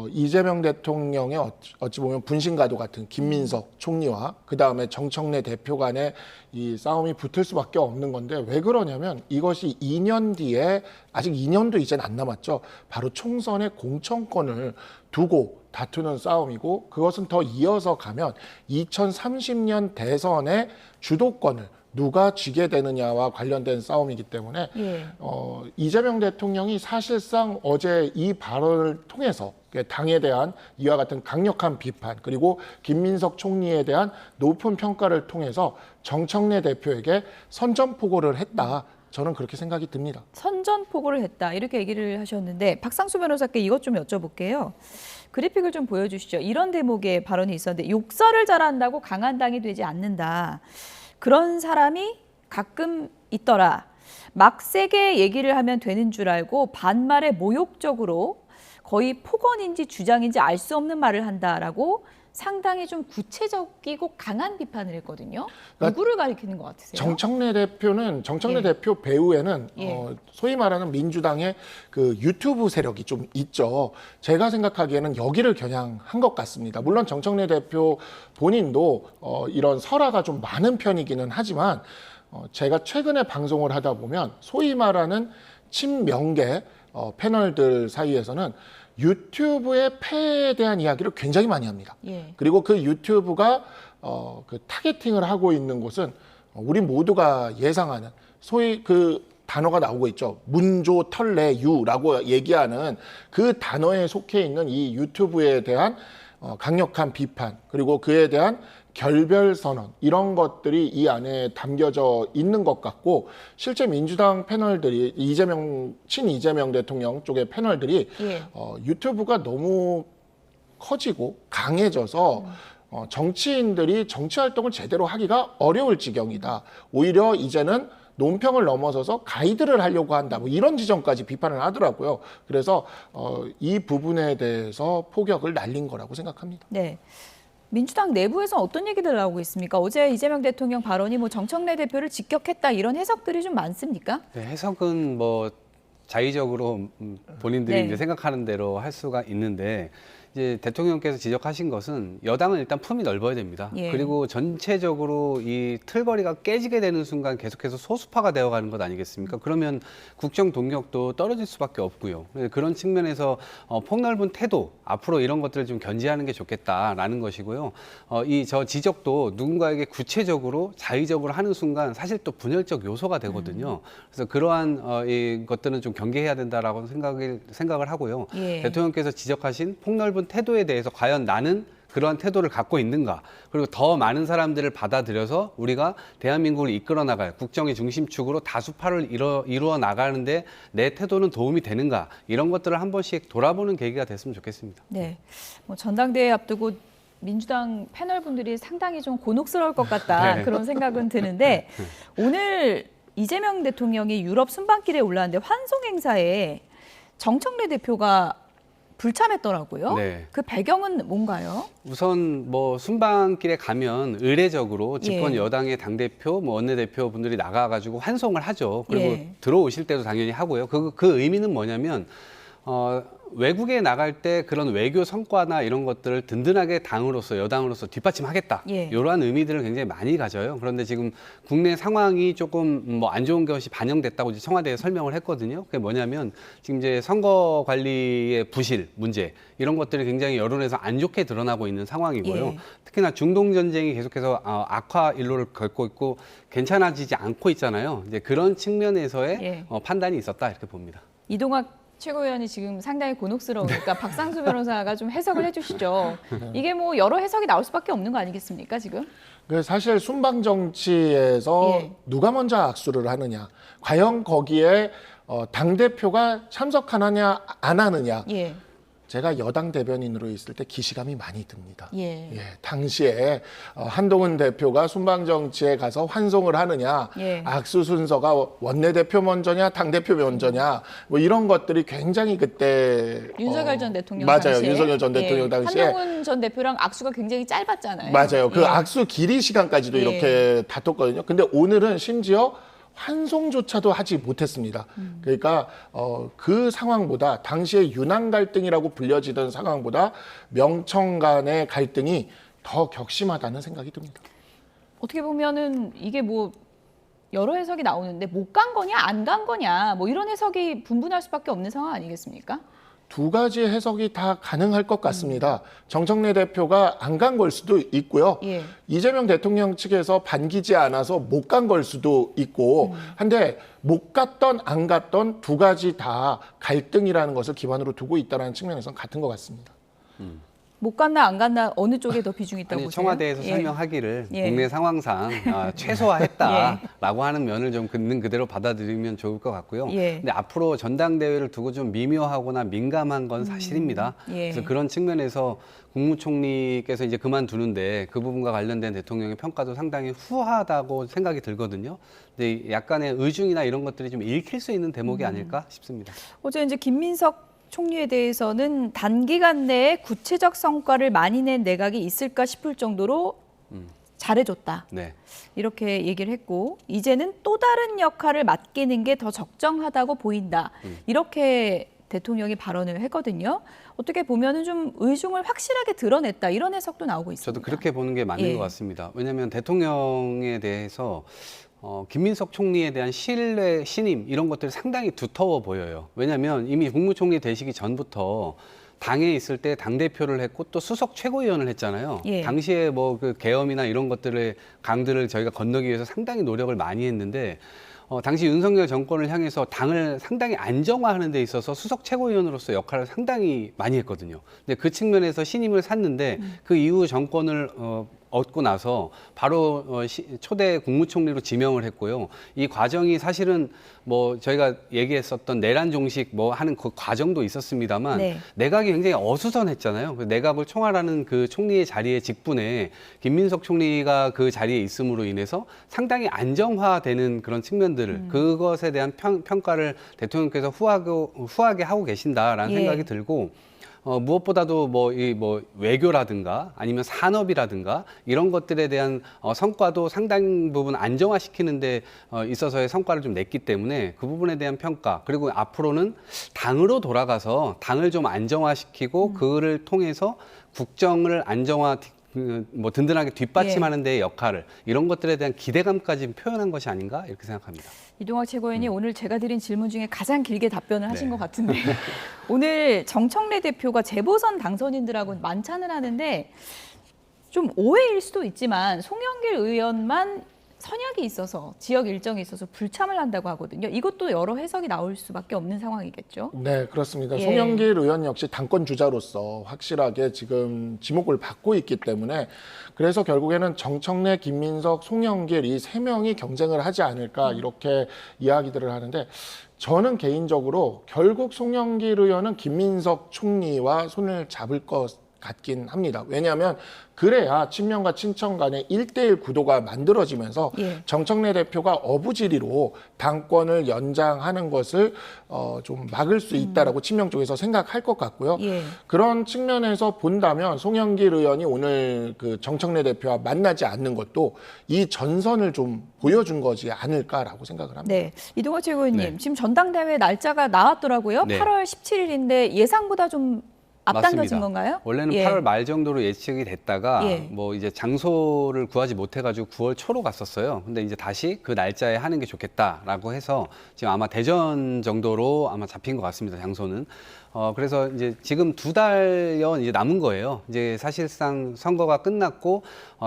이재명 대통령의 어찌 보면 분신가도 같은 김민석 총리와 그다음에 정청래 대표 간의 이 싸움이 붙을 수밖에 없는 건데 왜 그러냐면 이것이 2년 뒤에 아직 2년도 이제는 안 남았죠. 바로 총선의 공천권을 두고 다투는 싸움이고 그것은 더 이어서 가면 2030년 대선의 주도권을 누가 쥐게 되느냐와 관련된 싸움이기 때문에 예. 이재명 대통령이 사실상 어제 이 발언을 통해서 당에 대한 이와 같은 강력한 비판 그리고 김민석 총리에 대한 높은 평가를 통해서 정청래 대표에게 선전포고를 했다. 저는 그렇게 생각이 듭니다. 선전포고를 했다 이렇게 얘기를 하셨는데 박상수 변호사께 이것 좀 여쭤볼게요. 그래픽을 좀 보여주시죠. 이런 대목의 발언이 있었는데 욕설을 잘한다고 강한 당이 되지 않는다. 그런 사람이 가끔 있더라. 막 세게 얘기를 하면 되는 줄 알고 반말에 모욕적으로 거의 폭언인지 주장인지 알 수 없는 말을 한다라고 상당히 좀 구체적이고 강한 비판을 했거든요. 그러니까 누구를 가리키는 것 같으세요? 정청래 예. 대표 배후에는 예. 소위 말하는 민주당의 그 유튜브 세력이 좀 있죠. 제가 생각하기에는 여기를 겨냥한 것 같습니다. 물론 정청래 대표 본인도 이런 설화가 좀 많은 편이기는 하지만 제가 최근에 방송을 하다 보면 소위 말하는 친명계 패널들 사이에서는 유튜브의 폐해에 대한 이야기를 굉장히 많이 합니다. 예. 그리고 그 유튜브가 그 타겟팅을 하고 있는 곳은 우리 모두가 예상하는 소위 그 단어가 나오고 있죠. 문조털레유라고 얘기하는 그 단어에 속해 있는 이 유튜브에 대한 강력한 비판, 그리고 그에 대한 결별 선언, 이런 것들이 이 안에 담겨져 있는 것 같고, 실제 민주당 패널들이 친 이재명 대통령 쪽의 패널들이 예. 유튜브가 너무 커지고 강해져서 정치인들이 정치 활동을 제대로 하기가 어려울 지경이다. 오히려 이제는 논평을 넘어서서 가이드를 하려고 한다. 뭐 이런 지점까지 비판을 하더라고요. 그래서 이 부분에 대해서 포격을 날린 거라고 생각합니다. 네. 민주당 내부에서 어떤 얘기들 나오고 있습니까? 어제 이재명 대통령 발언이 뭐 정청래 대표를 직격했다 이런 해석들이 좀 많습니까? 네, 해석은 뭐 자의적으로 본인들이 네. 이제 생각하는 대로 할 수가 있는데, 이제 대통령께서 지적하신 것은 여당은 일단 품이 넓어야 됩니다. 예. 그리고 전체적으로 이 틀거리가 깨지게 되는 순간 계속해서 소수파가 되어가는 것 아니겠습니까? 그러면 국정 동력도 떨어질 수밖에 없고요. 그런 측면에서 폭넓은 태도, 앞으로 이런 것들을 좀 견지하는 게 좋겠다라는 것이고요. 저 지적도 누군가에게 구체적으로 자의적으로 하는 순간 사실 또 분열적 요소가 되거든요. 그래서 그러한 이 것들은 좀 경계해야 된다라고 생각을 하고요. 예. 대통령께서 지적하신 폭넓은 태도에 대해서 과연 나는 그러한 태도를 갖고 있는가, 그리고 더 많은 사람들을 받아들여서 우리가 대한민국을 이끌어 나갈 국정의 중심축으로 다수파를 이루어 나가는데 내 태도는 도움이 되는가, 이런 것들을 한 번씩 돌아보는 계기가 됐으면 좋겠습니다. 네. 뭐 전당대회 앞두고 민주당 패널분들이 상당히 좀 곤혹스러울 것 같다 네. 그런 생각은 드는데, 오늘 이재명 대통령이 유럽 순방길에 올랐는데 환송 행사에 정청래 대표가 불참했더라고요. 네. 그 배경은 뭔가요? 우선 뭐 순방길에 가면 의례적으로 집권 예. 여당의 당대표, 뭐 원내대표 분들이 나가가지고 환송을 하죠. 그리고 예. 들어오실 때도 당연히 하고요. 그 의미는 뭐냐면 외국에 나갈 때 그런 외교 성과나 이런 것들을 든든하게 당으로서, 여당으로서 뒷받침하겠다. 예. 이러한 의미들을 굉장히 많이 가져요. 그런데 지금 국내 상황이 조금 뭐 안 좋은 것이 반영됐다고 이제 청와대에 설명을 했거든요. 그게 뭐냐면 지금 이제 선거 관리의 부실 문제, 이런 것들이 굉장히 여론에서 안 좋게 드러나고 있는 상황이고요. 예. 특히나 중동 전쟁이 계속해서 악화 일로를 걷고 있고 괜찮아지지 않고 있잖아요. 이제 그런 측면에서의 예. 판단이 있었다, 이렇게 봅니다. 이동학 최고위원이 지금 상당히 곤혹스러우니까 박상수 변호사가 좀 해석을 해주시죠. 이게 뭐 여러 해석이 나올 수밖에 없는 거 아니겠습니까, 지금? 사실 순방 정치에서 예. 누가 먼저 악수를 하느냐, 과연 거기에 당대표가 참석하느냐 안 하느냐, 예. 제가 여당 대변인으로 있을 때 기시감이 많이 듭니다. 예. 당시에 한동훈 대표가 순방 정치에 가서 환송을 하느냐, 예. 악수 순서가 원내대표 먼저냐, 당대표 먼저냐, 뭐 이런 것들이 굉장히 그때 윤석열 전 대통령 맞아요. 당시에. 윤석열 전 대통령 당시에 한동훈 전 대표랑 악수가 굉장히 짧았잖아요. 맞아요. 그 예. 악수 길이 시간까지도 예. 이렇게 다퉜거든요. 근데 오늘은 심지어 환송조차도 하지 못했습니다. 그러니까 그 상황보다, 당시에 윤한 갈등이라고 불려지던 상황보다 명청 간의 갈등이 더 격심하다는 생각이 듭니다. 어떻게 보면은 이게 뭐 여러 해석이 나오는데 못 간 거냐 안 간 거냐 뭐 이런 해석이 분분할 수밖에 없는 상황 아니겠습니까? 두 가지 해석이 다 가능할 것 같습니다. 정청래 대표가 안 간 걸 수도 있고요. 예. 이재명 대통령 측에서 반기지 않아서 못 간 걸 수도 있고, 한데 못 갔던 안 갔던 두 가지 다 갈등이라는 것을 기반으로 두고 있다는 측면에서는 같은 것 같습니다. 못 갔나 안 갔나 어느 쪽에 더 비중이 있다고 보세요? 청와대에서 예. 설명하기를 예. 국내 상황상 최소화했다라고 하는 면을 좀 있는 그대로 받아들이면 좋을 것 같고요. 예. 근데 앞으로 전당대회를 두고 좀 미묘하거나 민감한 건 사실입니다. 예. 그래서 그런 측면에서 국무총리께서 이제 그만두는데 그 부분과 관련된 대통령의 평가도 상당히 후하다고 생각이 들거든요. 근데 약간의 의중이나 이런 것들이 좀 읽힐 수 있는 대목이 아닐까 싶습니다. 어제 이제 김민석 총리에 대해서는 단기간 내에 구체적 성과를 많이 낸 내각이 있을까 싶을 정도로 잘해줬다. 네. 이렇게 얘기를 했고 이제는 또 다른 역할을 맡기는 게 더 적정하다고 보인다. 이렇게 대통령이 발언을 했거든요. 어떻게 보면은 좀 의중을 확실하게 드러냈다. 이런 해석도 나오고 있습니다. 저도 그렇게 보는 게 맞는 것 같습니다. 왜냐하면 대통령에 대해서 김민석 총리에 대한 신뢰, 신임 이런 것들이 상당히 두터워 보여요. 왜냐하면 이미 국무총리 되시기 전부터 당에 있을 때 당대표를 했고 또 수석 최고위원을 했잖아요. 예. 당시에 뭐 그 계엄이나 이런 것들의 강들을 저희가 건너기 위해서 상당히 노력을 많이 했는데 당시 윤석열 정권을 향해서 당을 상당히 안정화하는 데 있어서 수석 최고위원으로서 역할을 상당히 많이 했거든요. 근데 그 측면에서 신임을 샀는데 그 이후 정권을 얻고 나서 바로 초대 국무총리로 지명을 했고요. 이 과정이 사실은 뭐 저희가 얘기했었던 내란 종식 뭐 하는 그 과정도 있었습니다만 네. 내각이 굉장히 어수선했잖아요. 그 내각을 총괄하는 그 총리의 자리에 직분에 김민석 총리가 그 자리에 있음으로 인해서 상당히 안정화되는 그런 측면들을 그것에 대한 평가를 대통령께서 후하게 하고 계신다라는 생각이 들고 무엇보다도 뭐 외교라든가 아니면 산업이라든가 이런 것들에 대한 성과도 상당 부분 안정화시키는 데 있어서의 성과를 좀 냈기 때문에 그 부분에 대한 평가 그리고 앞으로는 당으로 돌아가서 당을 좀 안정화시키고 그를 통해서 국정을 뭐 든든하게 뒷받침하는 데의 역할을 이런 것들에 대한 기대감까지 표현한 것이 아닌가 이렇게 생각합니다. 이동학 최고위원이 오늘 제가 드린 질문 중에 가장 길게 답변을 하신 네. 것 같은데 오늘 정청래 대표가 재보선 당선인들하고 만찬을 하는데 좀 오해일 수도 있지만 송영길 의원만 선약이 있어서 지역 일정이 있어서 불참을 한다고 하거든요. 이것도 여러 해석이 나올 수밖에 없는 상황이겠죠. 네, 그렇습니다. 예. 송영길 의원 역시 당권 주자로서 확실하게 지금 지목을 받고 있기 때문에 그래서 결국에는 정청래, 김민석, 송영길 이 세 명이 경쟁을 하지 않을까 이렇게 이야기들을 하는데 저는 개인적으로 결국 송영길 의원은 김민석 총리와 손을 잡을 것 같긴 합니다. 왜냐하면 그래야 친명과 친청 간의 1대1 구도가 만들어지면서 정청래 대표가 어부지리로 당권을 연장하는 것을 좀 막을 수 있다라고 친명 쪽에서 생각할 것 같고요. 그런 측면에서 본다면 송영길 의원이 오늘 그 정청래 대표와 만나지 않는 것도 이 전선을 좀 보여준 거지 않을까라고 생각을 합니다. 네, 이동학 최고위원님 지금 전당대회 날짜가 나왔더라고요. 네. 8월 17일인데 예상보다 좀 앞당겨진 맞습니다. 건가요? 원래는 예. 8월 말 정도로 예측이 됐다가 예. 뭐 이제 장소를 구하지 못해가지고 9월 초로 갔었어요. 근데 이제 다시 그 날짜에 하는 게 좋겠다라고 해서 지금 아마 대전 정도로 아마 잡힌 것 같습니다. 장소는. 그래서 이제 지금 2달여 이제 남은 거예요. 이제 사실상 선거가 끝났고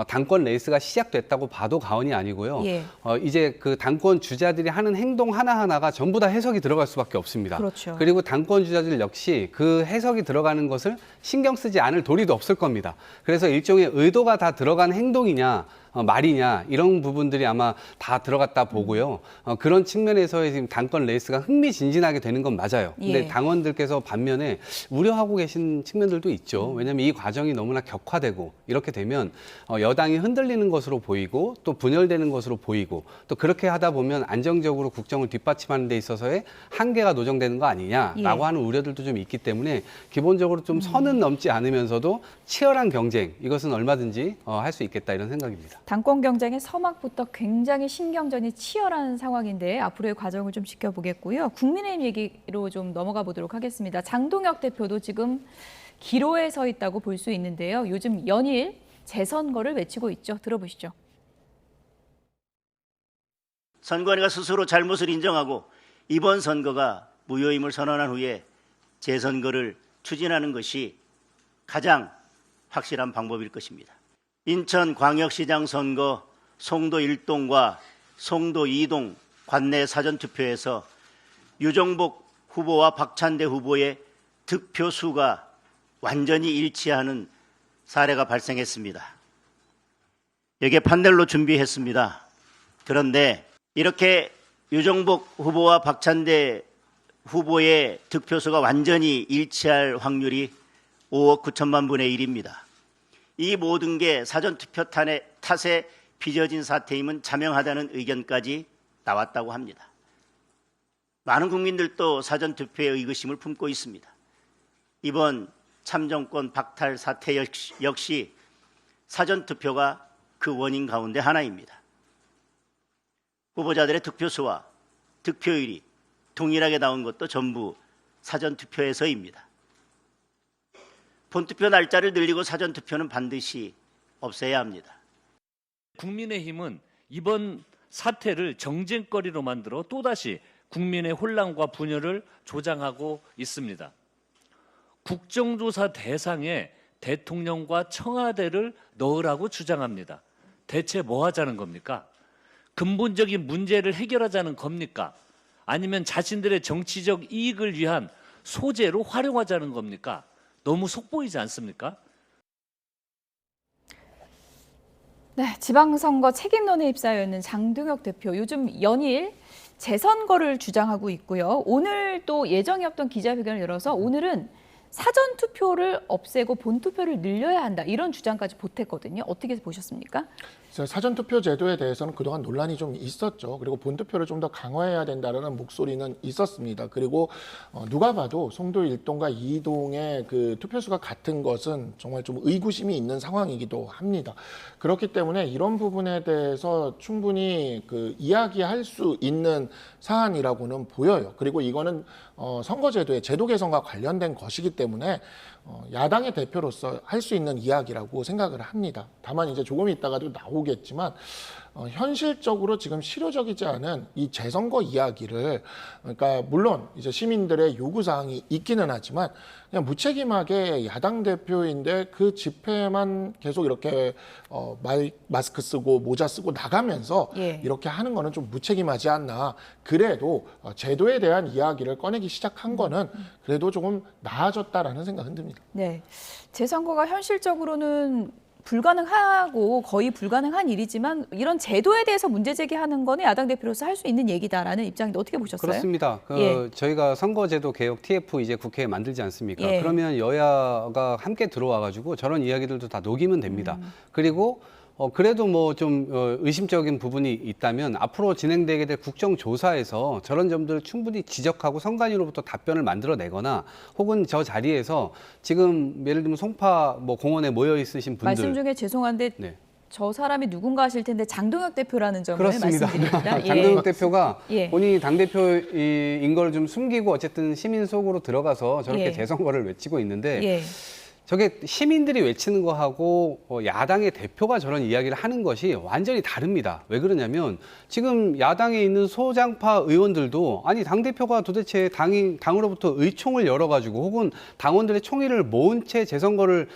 당권 레이스가 시작됐다고 봐도 과언이 아니고요. 예. 이제 그 당권 주자들이 하는 행동 하나하나가 전부 다 해석이 들어갈 수밖에 없습니다. 그렇죠. 그리고 당권 주자들 역시 그 해석이 들어가는 것을 신경 쓰지 않을 도리도 없을 겁니다. 그래서 일종의 의도가 다 들어간 행동이냐 말이냐 이런 부분들이 아마 다 들어갔다 보고요. 그런 측면에서의 지금 당권 레이스가 흥미진진하게 되는 건 맞아요. 근데 예. 당원들께서 반면에 우려하고 계신 측면들도 있죠. 왜냐하면 이 과정이 너무나 격화되고 이렇게 되면 여당이 흔들리는 것으로 보이고 또 분열되는 것으로 보이고 또 그렇게 하다 보면 안정적으로 국정을 뒷받침하는 데 있어서의 한계가 노정되는 거 아니냐라고 하는 우려들도 좀 있기 때문에 기본적으로 좀 선은 넘지 않으면서도 치열한 경쟁 이것은 얼마든지 할 수 있겠다 이런 생각입니다. 당권 경쟁의 서막부터 굉장히 신경전이 치열한 상황인데 앞으로의 과정을 좀 지켜보겠고요. 국민의힘 얘기로 좀 넘어가 보도록 하겠습니다. 장동혁 대표도 지금 기로에 서 있다고 볼 수 있는데요. 요즘 연일 재선거를 외치고 있죠. 들어보시죠. 선관위가 스스로 잘못을 인정하고 이번 선거가 무효임을 선언한 후에 재선거를 추진하는 것이 가장 확실한 방법일 것입니다. 인천광역시장 선거 송도 1동과 송도 2동 관내 사전투표에서 유정복 후보와 박찬대 후보의 득표 수가 완전히 일치하는 사례가 발생했습니다. 여기에 판넬로 준비했습니다. 그런데 이렇게 유정복 후보와 박찬대 후보의 득표수가 완전히 일치할 확률이 5억 9천만 분의 1입니다. 이 모든 게 사전투표 탓에 빚어진 사태임은 자명하다는 의견까지 나왔다고 합니다. 많은 국민들도 사전투표에 의구심을 품고 있습니다. 이번 참정권 박탈 사태 역시 사전투표가 그 원인 가운데 하나입니다. 후보자들의 득표수와 득표율이 동일하게 나온 것도 전부 사전투표에서입니다. 본투표 날짜를 늘리고 사전투표는 반드시 없애야 합니다. 국민의힘은 이번 사태를 정쟁거리로 만들어 또다시 국민의 혼란과 분열을 조장하고 있습니다. 국정조사 대상에 대통령과 청와대를 넣으라고 주장합니다. 대체 뭐 하자는 겁니까? 근본적인 문제를 해결하자는 겁니까? 아니면 자신들의 정치적 이익을 위한 소재로 활용하자는 겁니까? 너무 속보이지 않습니까? 네, 지방선거 책임론에 휩싸여있는 장동혁 대표, 요즘 연일 재선거를 주장하고 있고요. 오늘 또 예정이 없던 기자회견을 열어서 오늘은 사전투표를 없애고 본투표를 늘려야 한다, 이런 주장까지 보탰거든요. 어떻게 보셨습니까? 사전투표 제도에 대해서는 그동안 논란이 좀 있었죠. 그리고 본투표를 좀 더 강화해야 된다는 목소리는 있었습니다. 그리고 누가 봐도 송도 1동과 2동의 그 투표수가 같은 것은 정말 좀 의구심이 있는 상황이기도 합니다. 그렇기 때문에 이런 부분에 대해서 충분히 그 이야기할 수 있는 사안이라고는 보여요. 그리고 이거는 선거제도의 제도 개선과 관련된 것이기 때문에 야당의 대표로서 할 수 있는 이야기라고 생각을 합니다. 다만 이제 조금 있다가도 나오겠지만 현실적으로 지금 실효적이지 않은 이 재선거 이야기를, 그러니까 물론 이제 시민들의 요구사항이 있기는 하지만 그냥 무책임하게 야당 대표인데 그 집회만 계속 이렇게 마스크 쓰고 모자 쓰고 나가면서 이렇게 하는 거는 좀 무책임하지 않나. 그래도 제도에 대한 이야기를 꺼내기 시작한 거는 그래도 조금 나아졌다라는 생각은 듭니다. 네, 재선거가 현실적으로는 불가능하고 거의 불가능한 일이지만 이런 제도에 대해서 문제 제기하는 거는 야당 대표로서 할 수 있는 얘기다라는 입장인데 어떻게 보셨어요? 그렇습니다. 저희가 선거제도 개혁 TF 이제 국회에 만들지 않습니까? 예. 그러면 여야가 함께 들어와가지고 저런 이야기들도 다 녹이면 됩니다. 그리고 그래도 뭐 좀 의심적인 부분이 있다면 앞으로 진행되게 될 국정조사에서 저런 점들을 충분히 지적하고 선관위로부터 답변을 만들어내거나, 혹은 저 자리에서 지금 예를 들면 송파 뭐 공원에 모여 있으신 분들, 말씀 중에 죄송한데 저 사람이 누군가 하실 텐데 장동혁 대표라는 점을 그렇습니다. 말씀드립니다. 장동혁 대표가 예. 본인이 당대표인 걸 좀 숨기고 어쨌든 시민 속으로 들어가서 저렇게 재선거를 외치고 있는데 저게 시민들이 외치는 거하고 야당의 대표가 저런 이야기를 하는 것이 완전히 다릅니다. 왜 그러냐면 지금 야당에 있는 소장파 의원들도 아니 당대표가 도대체 당으로부터 의총을 열어가지고 혹은 당원들의 총의를 모은 채 재선거를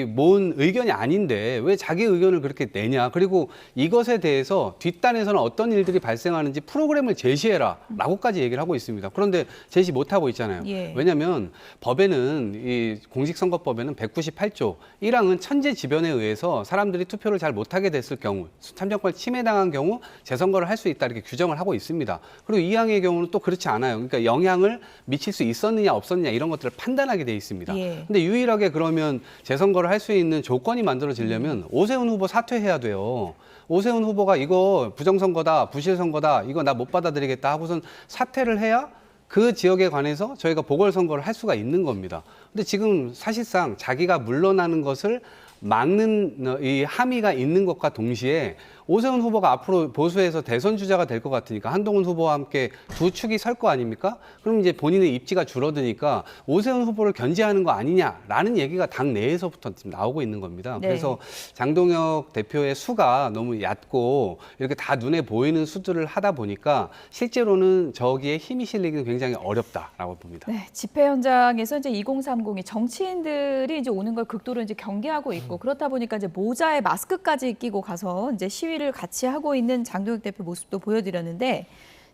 모은 의견이 아닌데 왜 자기 의견을 그렇게 내냐. 그리고 이것에 대해서 뒷단에서는 어떤 일들이 발생하는지 프로그램을 제시해라 라고까지 얘기를 하고 있습니다. 그런데 제시 못하고 있잖아요. 왜냐하면 법에는 이 공직선거법에는 198조 1항은 천재지변에 의해서 사람들이 투표를 잘 못하게 됐을 경우, 참정권 침해당한 경우 재선거를 할 수 있다 이렇게 규정을 하고 있습니다. 그리고 2항의 경우는 또 그렇지 않아요. 그러니까 영향을 미칠 수 있었느냐 없었느냐 이런 것들을 판단하게 돼 있습니다. 근데 유일하게 그러면 재선거를 할 수 있는 조건이 만들어지려면 오세훈 후보 사퇴해야 돼요. 오세훈 후보가 이거 부정선거다, 부실선거다, 이거 나 못 받아들이겠다 하고선 사퇴를 해야 그 지역에 관해서 저희가 보궐선거를 할 수가 있는 겁니다. 근데 지금 사실상 자기가 물러나는 것을 막는 이 함의가 있는 것과 동시에 오세훈 후보가 앞으로 보수에서 대선 주자가 될 것 같으니까 한동훈 후보와 함께 두 축이 설 거 아닙니까? 그럼 이제 본인의 입지가 줄어드니까 오세훈 후보를 견제하는 거 아니냐라는 얘기가 당 내에서부터 지금 나오고 있는 겁니다. 그래서 장동혁 대표의 수가 너무 얕고 이렇게 다 눈에 보이는 수들을 하다 보니까 실제로는 저기에 힘이 실리기는 굉장히 어렵다라고 봅니다. 네, 집회 현장에서 이제 2030이 정치인들이 이제 오는 걸 극도로 이제 경계하고 있고 그렇다 보니까 이제 모자에 마스크까지 끼고 가서 이제 시위를 같이 하고 있는 장동혁 대표 모습도 보여드렸는데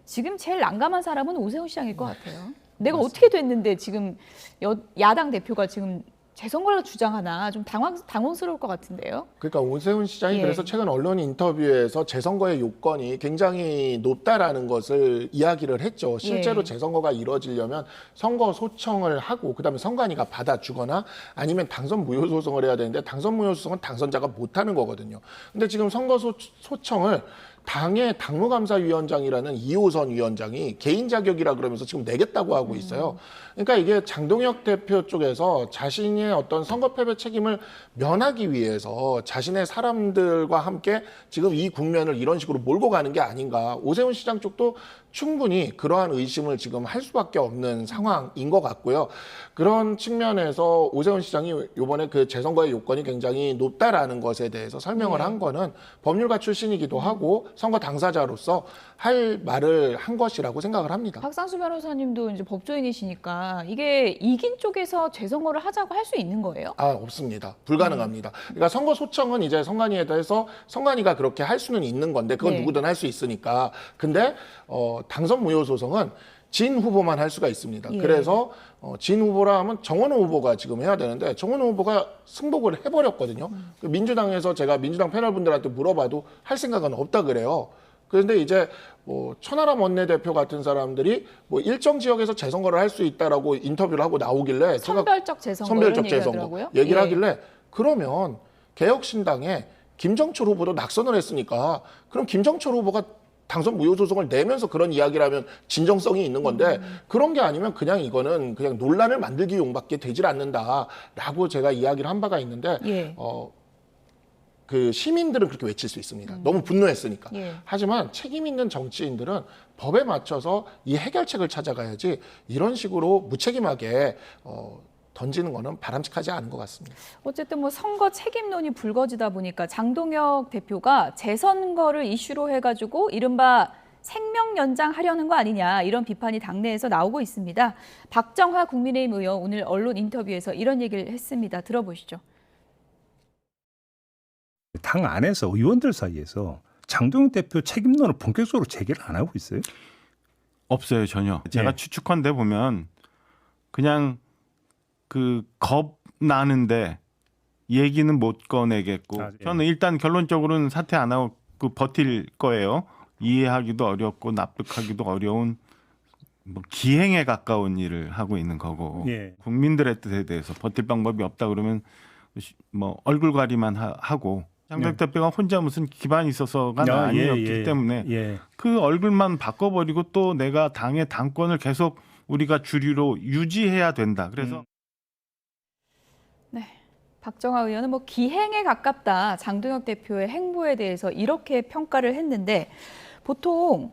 지금 제일 난감한 사람은 오세훈 시장일 것 같아요. 내가 어떻게 됐는데 지금 야당 대표가 지금 재선거를 주장하나 좀 당황스러울 것 같은데요. 그러니까 오세훈 시장이 그래서 최근 언론 인터뷰에서 재선거의 요건이 굉장히 높다라는 것을 이야기를 했죠. 실제로 재선거가 이루어지려면 선거 소청을 하고 그다음에 선관위가 받아주거나 아니면 당선 무효 소송을 해야 되는데 당선 무효 소송은 당선자가 못하는 거거든요. 근데 지금 선거 소청을 당의 당무감사위원장이라는 2호선 위원장이 개인 자격이라 그러면서 지금 내겠다고 하고 있어요. 그러니까 이게 장동혁 대표 쪽에서 자신의 어떤 선거 패배 책임을 면하기 위해서 자신의 사람들과 함께 지금 이 국면을 이런 식으로 몰고 가는 게 아닌가. 오세훈 시장 쪽도 충분히 그러한 의심을 지금 할 수밖에 없는 상황인 것 같고요. 그런 측면에서 오세훈 시장이 이번에 그 재선거의 요건이 굉장히 높다라는 것에 대해서 설명을 한 거는 법률가 출신이기도 하고 선거 당사자로서 할 말을 한 것이라고 생각을 합니다. 박상수 변호사님도 이제 법조인이시니까 이게 이긴 쪽에서 재선거를 하자고 할 수 있는 거예요? 없습니다. 불가능합니다. 그러니까 선거 소청은 이제 선관위에 대해서 선관위가 그렇게 할 수는 있는 건데 그건 누구든 할 수 있으니까. 근데 당선 무효 소송은 진 후보만 할 수가 있습니다. 그래서 진 후보라 하면 정원호 후보가 지금 해야 되는데 정원호 후보가 승복을 해버렸거든요. 민주당에서 제가 민주당 패널분들한테 물어봐도 할 생각은 없다 그래요. 그런데 이제 천하람 원내대표 같은 사람들이 일정 지역에서 재선거를 할 수 있다라고 인터뷰를 하고 나오길래 선별적 재선거 선별적 이런 재선거 얘기를 하길래 그러면 개혁신당에 김정철 후보도 낙선을 했으니까 그럼 김정철 후보가 당선 무효 소송을 내면서 그런 이야기를 하면 진정성이 있는 건데 그런 게 아니면 그냥 이거는 그냥 논란을 만들기 용밖에 되질 않는다라고 제가 이야기를 한 바가 있는데 그 시민들은 그렇게 외칠 수 있습니다. 너무 분노했으니까. 하지만 책임 있는 정치인들은 법에 맞춰서 이 해결책을 찾아가야지 이런 식으로 무책임하게 던지는 거는 바람직하지 않은 것 같습니다. 어쨌든 뭐 선거 책임론이 불거지다 보니까 장동혁 대표가 재선거를 이슈로 해가지고 이른바 생명 연장하려는 거 아니냐 이런 비판이 당내에서 나오고 있습니다. 박정하 국민의힘 의원 오늘 언론 인터뷰에서 이런 얘기를 했습니다. 들어보시죠. 당 안에서 의원들 사이에서 장동혁 대표 책임론을 본격적으로 제기를 안 하고 있어요? 없어요, 전혀. 제가 추측한데 보면 그냥 겁 나는데 얘기는 못 꺼내겠고 저는 일단 결론적으로는 사퇴 안 하고 버틸 거예요. 이해하기도 어렵고 납득하기도 어려운 기행에 가까운 일을 하고 있는 거고 국민들의 뜻에 대해서 버틸 방법이 없다 그러면 얼굴가리만 하고 장동혁 대표가 혼자 무슨 기반이 있어서가 아니었기 때문에 그 얼굴만 바꿔버리고 또 내가 당의 당권을 계속 우리가 주류로 유지해야 된다. 그래서 박정하 의원은 기행에 가깝다. 장동혁 대표의 행보에 대해서 이렇게 평가를 했는데 보통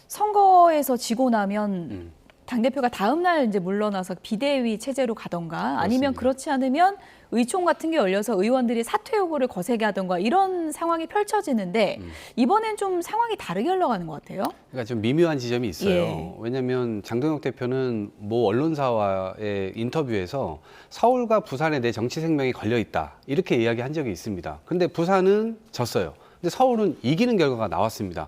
선거에서 지고 나면 당대표가 다음 날 이제 물러나서 비대위 체제로 가던가 아니면 그렇지 않으면 의총 같은 게 열려서 의원들이 사퇴 요구를 거세게 하던가 이런 상황이 펼쳐지는데 이번엔 좀 상황이 다르게 흘러가는 것 같아요. 그러니까 좀 미묘한 지점이 있어요. 왜냐하면 장동혁 대표는 모 언론사와의 인터뷰에서 서울과 부산에 내 정치 생명이 걸려 있다 이렇게 이야기한 적이 있습니다. 그런데 부산은 졌어요. 근데 서울은 이기는 결과가 나왔습니다.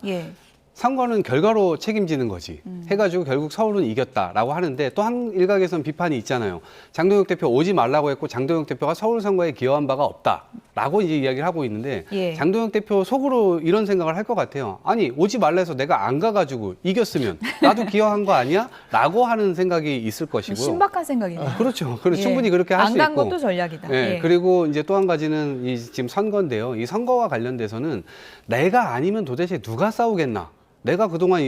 선거는 결과로 책임지는 거지 해가지고 결국 서울은 이겼다라고 하는데 또 한 일각에서는 비판이 있잖아요. 장동혁 대표 오지 말라고 했고 장동혁 대표가 서울 선거에 기여한 바가 없다라고 이제 이야기를 하고 있는데 장동혁 대표 속으로 이런 생각을 할 것 같아요. 아니 오지 말라 해서 내가 안 가가지고 이겼으면 나도 기여한 거 아니야? 라고 하는 생각이 있을 것이고요. 신박한 생각이네요. 그렇죠. 충분히 그렇게 할 수 있고. 안 간 것도 전략이다. 그리고 이제 또 한 가지는 지금 선거인데요. 이 선거와 관련돼서는 내가 아니면 도대체 누가 싸우겠나? 내가 그동안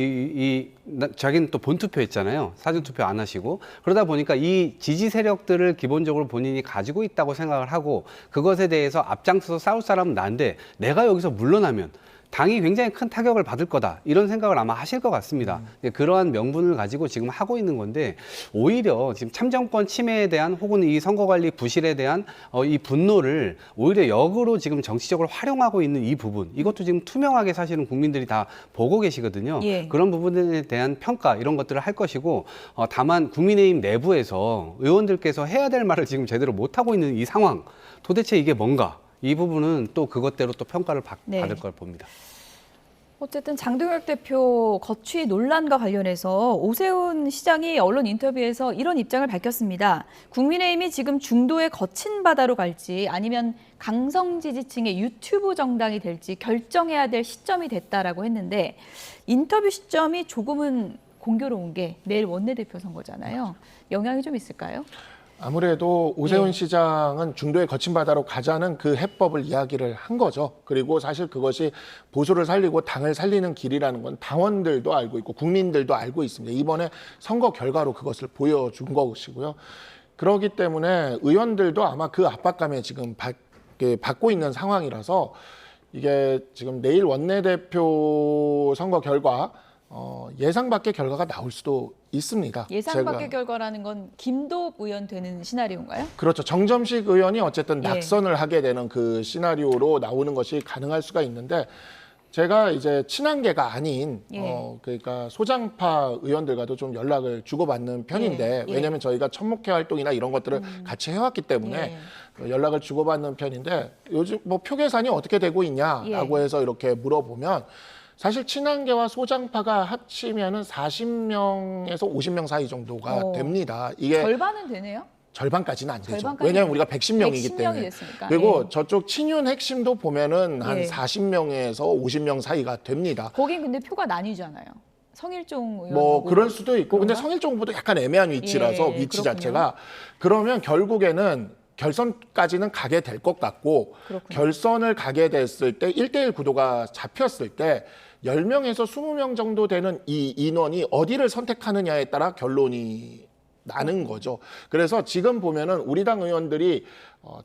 자기는 또 본투표했잖아요. 사전투표 안 하시고. 그러다 보니까 이 지지 세력들을 기본적으로 본인이 가지고 있다고 생각을 하고 그것에 대해서 앞장서서 싸울 사람은 난데 내가 여기서 물러나면 당이 굉장히 큰 타격을 받을 거다. 이런 생각을 아마 하실 것 같습니다. 그러한 명분을 가지고 지금 하고 있는 건데 오히려 지금 참정권 침해에 대한 혹은 이 선거관리 부실에 대한 이 분노를 오히려 역으로 지금 정치적으로 활용하고 있는 이 부분 이것도 지금 투명하게 사실은 국민들이 다 보고 계시거든요. 그런 부분에 대한 평가 이런 것들을 할 것이고 다만 국민의힘 내부에서 의원들께서 해야 될 말을 지금 제대로 못하고 있는 이 상황 도대체 이게 뭔가 이 부분은 또 그것대로 또 평가를 받을 걸 봅니다. 어쨌든 장동혁 대표 거취 논란과 관련해서 오세훈 시장이 언론 인터뷰에서 이런 입장을 밝혔습니다. 국민의힘이 지금 중도의 거친 바다로 갈지 아니면 강성 지지층의 유튜브 정당이 될지 결정해야 될 시점이 됐다라고 했는데 인터뷰 시점이 조금은 공교로운 게 내일 원내대표 선거잖아요. 영향이 좀 있을까요? 아무래도 오세훈 시장은 중도의 거친 바다로 가자는 그 해법을 이야기를 한 거죠. 그리고 사실 그것이 보수를 살리고 당을 살리는 길이라는 건 당원들도 알고 있고 국민들도 알고 있습니다. 이번에 선거 결과로 그것을 보여준 것이고요. 그렇기 때문에 의원들도 아마 그 압박감에 지금 받고 있는 상황이라서 이게 지금 내일 원내대표 선거 결과 예상 밖의 결과가 나올 수도 있습니다. 예상 밖의 결과라는 건 김도읍 의원 되는 시나리오인가요? 그렇죠. 정점식 의원이 어쨌든 예. 낙선을 하게 되는 그 시나리오로 나오는 것이 가능할 수가 있는데 제가 이제 친한계가 아닌 그러니까 소장파 의원들과도 좀 연락을 주고받는 편인데 왜냐하면 저희가 천목회 활동이나 이런 것들을 같이 해왔기 때문에 연락을 주고받는 편인데 요즘 뭐 표 계산이 어떻게 되고 있냐라고 해서 이렇게 물어보면 사실 친한계와 소장파가 합치면은 40명에서 50명 사이 정도가 됩니다. 이게 절반은 되네요? 절반까지는 안 되죠. 절반까지는 왜냐하면 우리가 110명이기 때문에. 됐으니까. 그리고 저쪽 친윤 핵심도 보면은 한 예. 40명에서 50명 사이가 됩니다. 거긴 근데 표가 나뉘잖아요. 성일종 의원. 뭐 그럴 수도 있고 근데 성일종 후보도 약간 애매한 위치라서 위치 그렇군요. 자체가 그러면 결국에는 결선까지는 가게 될 것 같고 결선을 가게 됐을 때 1대1 구도가 잡혔을 때 10명에서 20명 정도 되는 이 인원이 어디를 선택하느냐에 따라 결론이 나는 거죠. 그래서 지금 보면은 우리 당 의원들이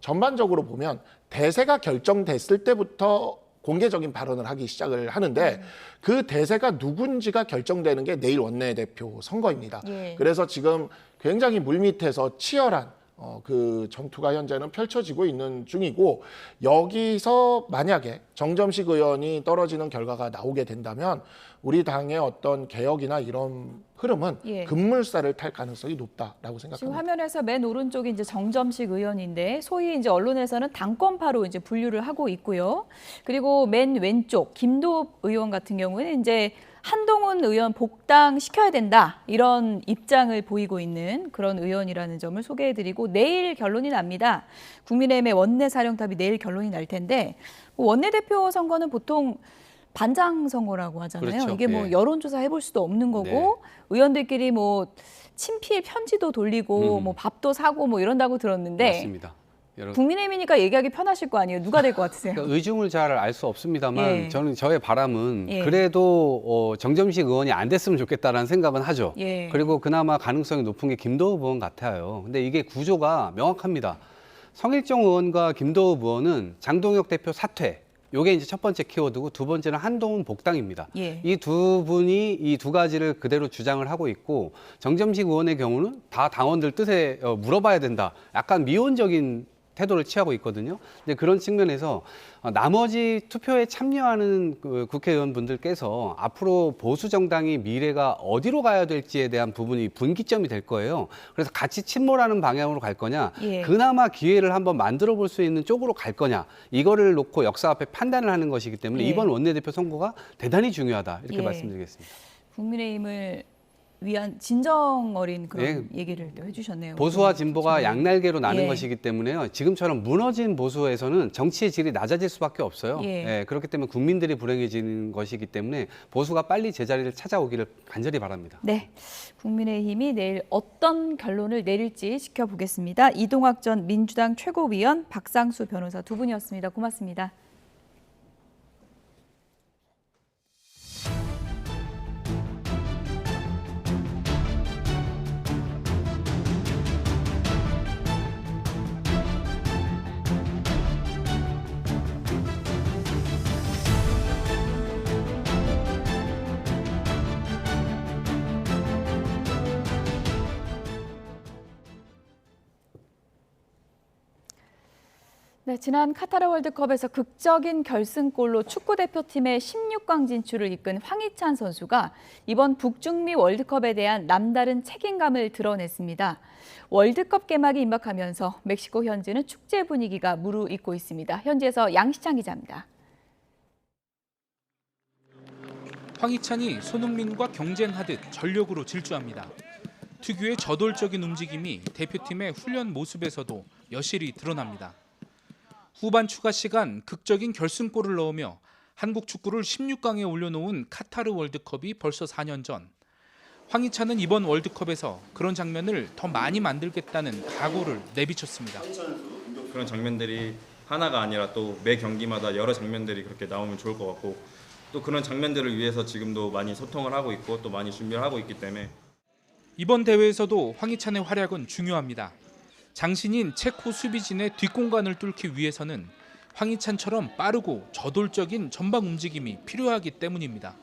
전반적으로 보면 대세가 결정됐을 때부터 공개적인 발언을 하기 시작을 하는데 그 대세가 누군지가 결정되는 게 내일 원내대표 선거입니다. 그래서 지금 굉장히 물밑에서 치열한 그 전투가 현재는 펼쳐지고 있는 중이고 여기서 만약에 정점식 의원이 떨어지는 결과가 나오게 된다면 우리 당의 어떤 개혁이나 이런 흐름은 급물살을 탈 가능성이 높다라고 생각합니다. 지금 화면에서 맨 오른쪽이 이제 정점식 의원인데 소위 이제 언론에서는 당권파로 이제 분류를 하고 있고요. 그리고 맨 왼쪽 김도읍 의원 같은 경우는 이제 한동훈 의원 복당시켜야 된다 이런 입장을 보이고 있는 그런 의원이라는 점을 소개해드리고 내일 결론이 납니다. 국민의힘의 원내사령탑이 내일 결론이 날 텐데 원내대표 선거는 보통 반장 선거라고 하잖아요. 그렇죠. 이게 뭐 여론조사 해볼 수도 없는 거고 의원들끼리 뭐 친필 편지도 돌리고 뭐 밥도 사고 뭐 이런다고 들었는데 맞습니다. 국민의힘이니까 얘기하기 편하실 거 아니에요. 누가 될 것 같으세요? 그러니까 의중을 잘 알 수 없습니다만 저는 저의 바람은 그래도 정점식 의원이 안 됐으면 좋겠다라는 생각은 하죠. 그리고 그나마 가능성이 높은 게 김도읍 의원 같아요. 근데 이게 구조가 명확합니다. 성일종 의원과 김도읍 의원은 장동혁 대표 사퇴. 요게 이제 첫 번째 키워드고 두 번째는 한동훈 복당입니다. 이 두 분이 이 두 가지를 그대로 주장을 하고 있고 정점식 의원의 경우는 다 당원들 뜻에 물어봐야 된다. 약간 미온적인 태도를 취하고 있거든요. 근데 그런 측면에서 나머지 투표에 참여하는 그 국회의원분들께서 앞으로 보수 정당이 미래가 어디로 가야 될지에 대한 부분이 분기점이 될 거예요. 그래서 같이 침몰하는 방향으로 갈 거냐, 그나마 기회를 한번 만들어 볼 수 있는 쪽으로 갈 거냐, 이거를 놓고 역사 앞에 판단을 하는 것이기 때문에 이번 원내대표 선거가 대단히 중요하다 이렇게 말씀드리겠습니다. 국민의힘을 위한 진정 어린 그런 얘기를 또 해주셨네요. 보수와 진보가 양날개로 나는 것이기 때문에요. 지금처럼 무너진 보수에서는 정치의 질이 낮아질 수밖에 없어요. 그렇기 때문에 국민들이 불행해지는 것이기 때문에 보수가 빨리 제자리를 찾아오기를 간절히 바랍니다. 네, 국민의힘이 내일 어떤 결론을 내릴지 지켜보겠습니다. 이동학 전 민주당 최고위원, 박상수 변호사 두 분이었습니다. 고맙습니다. 네, 지난 카타르 월드컵에서 극적인 결승골로 축구대표팀의 16강 진출을 이끈 황희찬 선수가 이번 북중미 월드컵에 대한 남다른 책임감을 드러냈습니다. 월드컵 개막이 임박하면서 멕시코 현지는 축제 분위기가 무르익고 있습니다. 현지에서 양시창 기자입니다. 황희찬이 손흥민과 경쟁하듯 전력으로 질주합니다. 특유의 저돌적인 움직임이 대표팀의 훈련 모습에서도 여실히 드러납니다. 후반 추가 시간 극적인 결승골을 넣으며 한국 축구를 16강에 올려놓은 카타르 월드컵이 벌써 4년 전. 황희찬은 이번 월드컵에서 그런 장면을 더 많이 만들겠다는 각오를 내비쳤습니다. 그런 장면들이 하나가 아니라 또 매 경기마다 여러 장면들이 그렇게 나오면 좋을 것 같고 또 그런 장면들을 위해서 지금도 많이 소통을 하고 있고 또 많이 준비를 하고 있기 때문에 이번 대회에서도 황희찬의 활약은 중요합니다. 장신인 체코 수비진의 뒷공간을 뚫기 위해서는 황희찬처럼 빠르고 저돌적인 전방 움직임이 필요하기 때문입니다.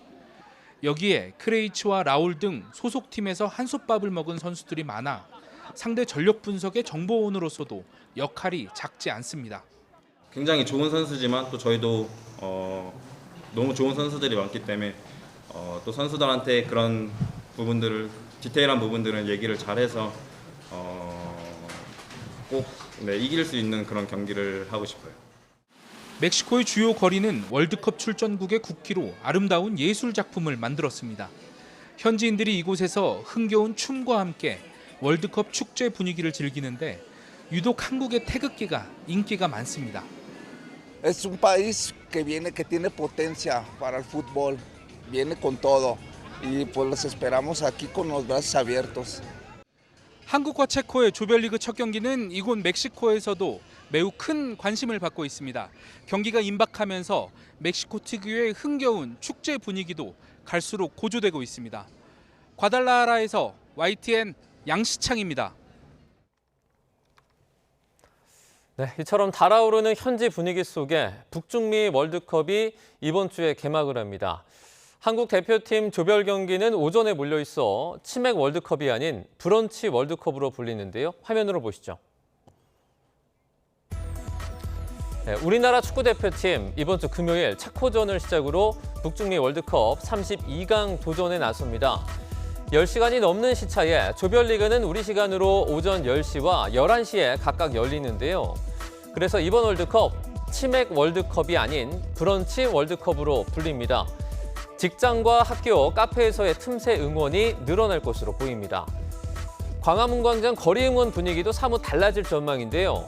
여기에 크레이츠와 라울 등 소속팀에서 한솥밥을 먹은 선수들이 많아 상대 전력 분석의 정보원으로서도 역할이 작지 않습니다. 굉장히 좋은 선수지만 또 저희도 너무 좋은 선수들이 많기 때문에 또 선수들한테 그런 부분들을 디테일한 부분들은 얘기를 잘해서 꼭 이길 수 있는 그런 경기를 하고 싶어요. 멕시코의 주요 거리는 월드컵 출전국의 국기로 아름다운 예술 작품을 만들었습니다. 현지인들이 이곳에서 흥겨운 춤과 함께 월드컵 축제 분위기를 즐기는데 유독 한국의 태극기가 인기가 많습니다. Es un país que tiene potencia para el fútbol, viene con todo y pues los esperamos aquí con los brazos abiertos. 한국과 체코의 조별리그 첫 경기는 이곳 멕시코에서도 매우 큰 관심을 받고 있습니다. 경기가 임박하면서 멕시코 특유의 흥겨운 축제 분위기도 갈수록 고조되고 있습니다. 과달라하라에서 YTN 양시창입니다. 네, 이처럼 달아오르는 현지 분위기 속에 북중미 월드컵이 이번 주에 개막을 합니다. 한국 대표팀 조별 경기는 오전에 몰려 있어 치맥 월드컵이 아닌 브런치 월드컵으로 불리는데요. 화면으로 보시죠. 네, 우리나라 축구대표팀 이번 주 금요일 체코전을 시작으로 북중미 월드컵 32강 도전에 나섭니다. 10시간이 넘는 시차에 조별리그는 우리 시간으로 오전 10시와 11시에 각각 열리는데요. 그래서 이번 월드컵 치맥 월드컵이 아닌 브런치 월드컵으로 불립니다. 직장과 학교, 카페에서의 틈새 응원이 늘어날 것으로 보입니다. 광화문광장 거리 응원 분위기도 사뭇 달라질 전망인데요.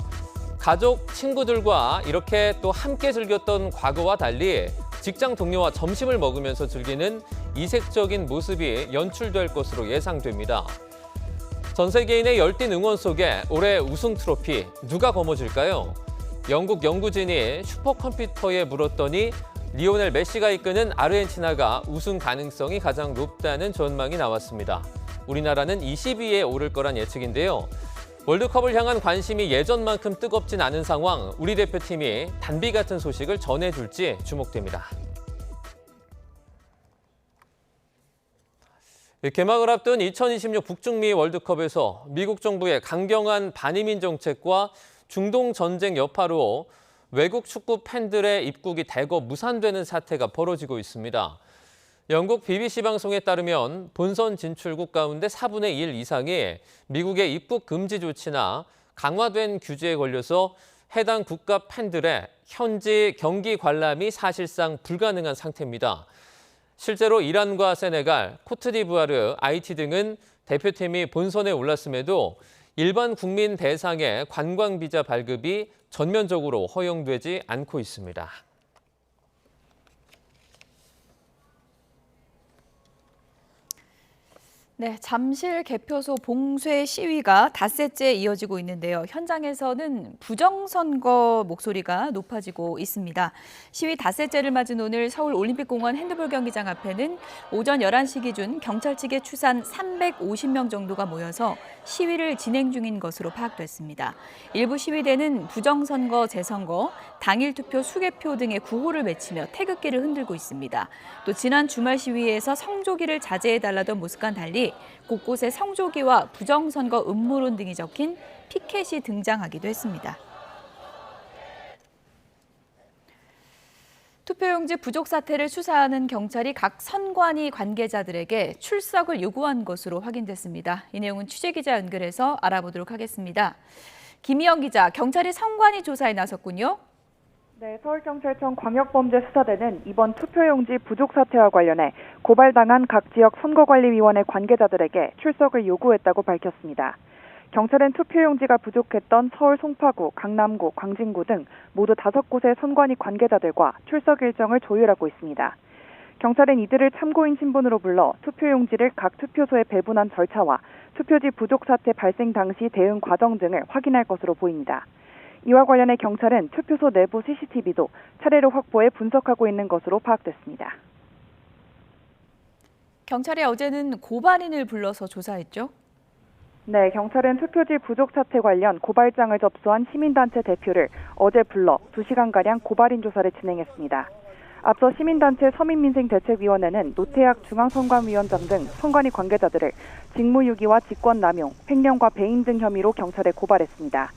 가족, 친구들과 이렇게 또 함께 즐겼던 과거와 달리 직장 동료와 점심을 먹으면서 즐기는 이색적인 모습이 연출될 것으로 예상됩니다. 전 세계인의 열띤 응원 속에 올해 우승 트로피 누가 거머쥘까요? 영국 연구진이 슈퍼컴퓨터에 물었더니 리오넬 메시가 이끄는 아르헨티나가 우승 가능성이 가장 높다는 전망이 나왔습니다. 우리나라는 20위에 오를 거란 예측인데요. 월드컵을 향한 관심이 예전만큼 뜨겁진 않은 상황, 우리 대표팀이 단비 같은 소식을 전해줄지 주목됩니다. 개막을 앞둔 2026 북중미 월드컵에서 미국 정부의 강경한 반이민 정책과 중동 전쟁 여파로 외국 축구 팬들의 입국이 대거 무산되는 사태가 벌어지고 있습니다. 영국 BBC 방송에 따르면 본선 진출국 가운데 4분의 1 이상이 미국의 입국 금지 조치나 강화된 규제에 걸려서 해당 국가 팬들의 현지 경기 관람이 사실상 불가능한 상태입니다. 실제로 이란과 세네갈, 코트디부아르, 하이티 등은 대표팀이 본선에 올랐음에도 일반 국민 대상의 관광 비자 발급이 전면적으로 허용되지 않고 있습니다. 네, 잠실 개표소 봉쇄 시위가 닷새째 이어지고 있는데요. 현장에서는 부정선거 목소리가 높아지고 있습니다. 시위 닷새째를 맞은 오늘 서울올림픽공원 핸드볼 경기장 앞에는 오전 11시 기준 경찰 측의 추산 350명 정도가 모여서 시위를 진행 중인 것으로 파악됐습니다. 일부 시위대는 부정선거, 재선거, 당일 투표, 수개표 등의 구호를 외치며 태극기를 흔들고 있습니다. 또 지난 주말 시위에서 성조기를 자제해달라던 모습과는 달리 곳곳에 성조기와 부정선거 음모론 등이 적힌 피켓이 등장하기도 했습니다. 투표용지 부족 사태를 수사하는 경찰이 각 선관위 관계자들에게 출석을 요구한 것으로 확인됐습니다. 이 내용은 취재기자 연결해서 알아보도록 하겠습니다. 김희영 기자, 경찰이 선관위 조사에 나섰군요. 네, 서울경찰청 광역범죄수사대는 이번 투표용지 부족 사태와 관련해 고발당한 각 지역 선거관리위원회 관계자들에게 출석을 요구했다고 밝혔습니다. 경찰은 투표용지가 부족했던 서울 송파구, 강남구, 광진구 등 모두 5곳의 선관위 관계자들과 출석 일정을 조율하고 있습니다. 경찰은 이들을 참고인 신분으로 불러 투표용지를 각 투표소에 배분한 절차와 투표지 부족 사태 발생 당시 대응 과정 등을 확인할 것으로 보입니다. 이와 관련해 경찰은 투표소 내부 CCTV도 차례로 확보해 분석하고 있는 것으로 파악됐습니다. 경찰이 어제는 고발인을 불러서 조사했죠? 네, 경찰은 투표지 부족 사태 관련 고발장을 접수한 시민단체 대표를 어제 불러 2시간가량 고발인 조사를 진행했습니다. 앞서 시민단체 서민민생대책위원회는 노태학 중앙선관위원장 등 선관위 관계자들을 직무유기와 직권남용, 횡령과 배임 등 혐의로 경찰에 고발했습니다.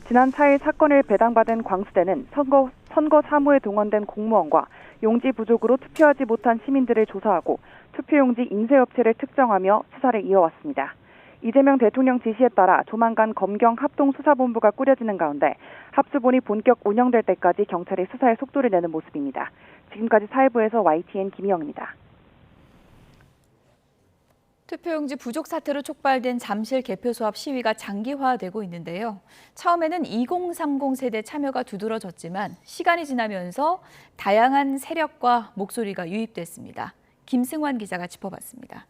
지난 4일 사건을 배당받은 광수대는 선거 사무에 동원된 공무원과 용지 부족으로 투표하지 못한 시민들을 조사하고 투표용지 인쇄업체를 특정하며 수사를 이어왔습니다. 이재명 대통령 지시에 따라 조만간 검경 합동수사본부가 꾸려지는 가운데 합수본이 본격 운영될 때까지 경찰이 수사에 속도를 내는 모습입니다. 지금까지 사회부에서 YTN 김희영입니다. 투표용지 부족 사태로 촉발된 잠실 개표소 앞 시위가 장기화되고 있는데요. 처음에는 2030 세대 참여가 두드러졌지만 시간이 지나면서 다양한 세력과 목소리가 유입됐습니다. 김승환 기자가 짚어봤습니다.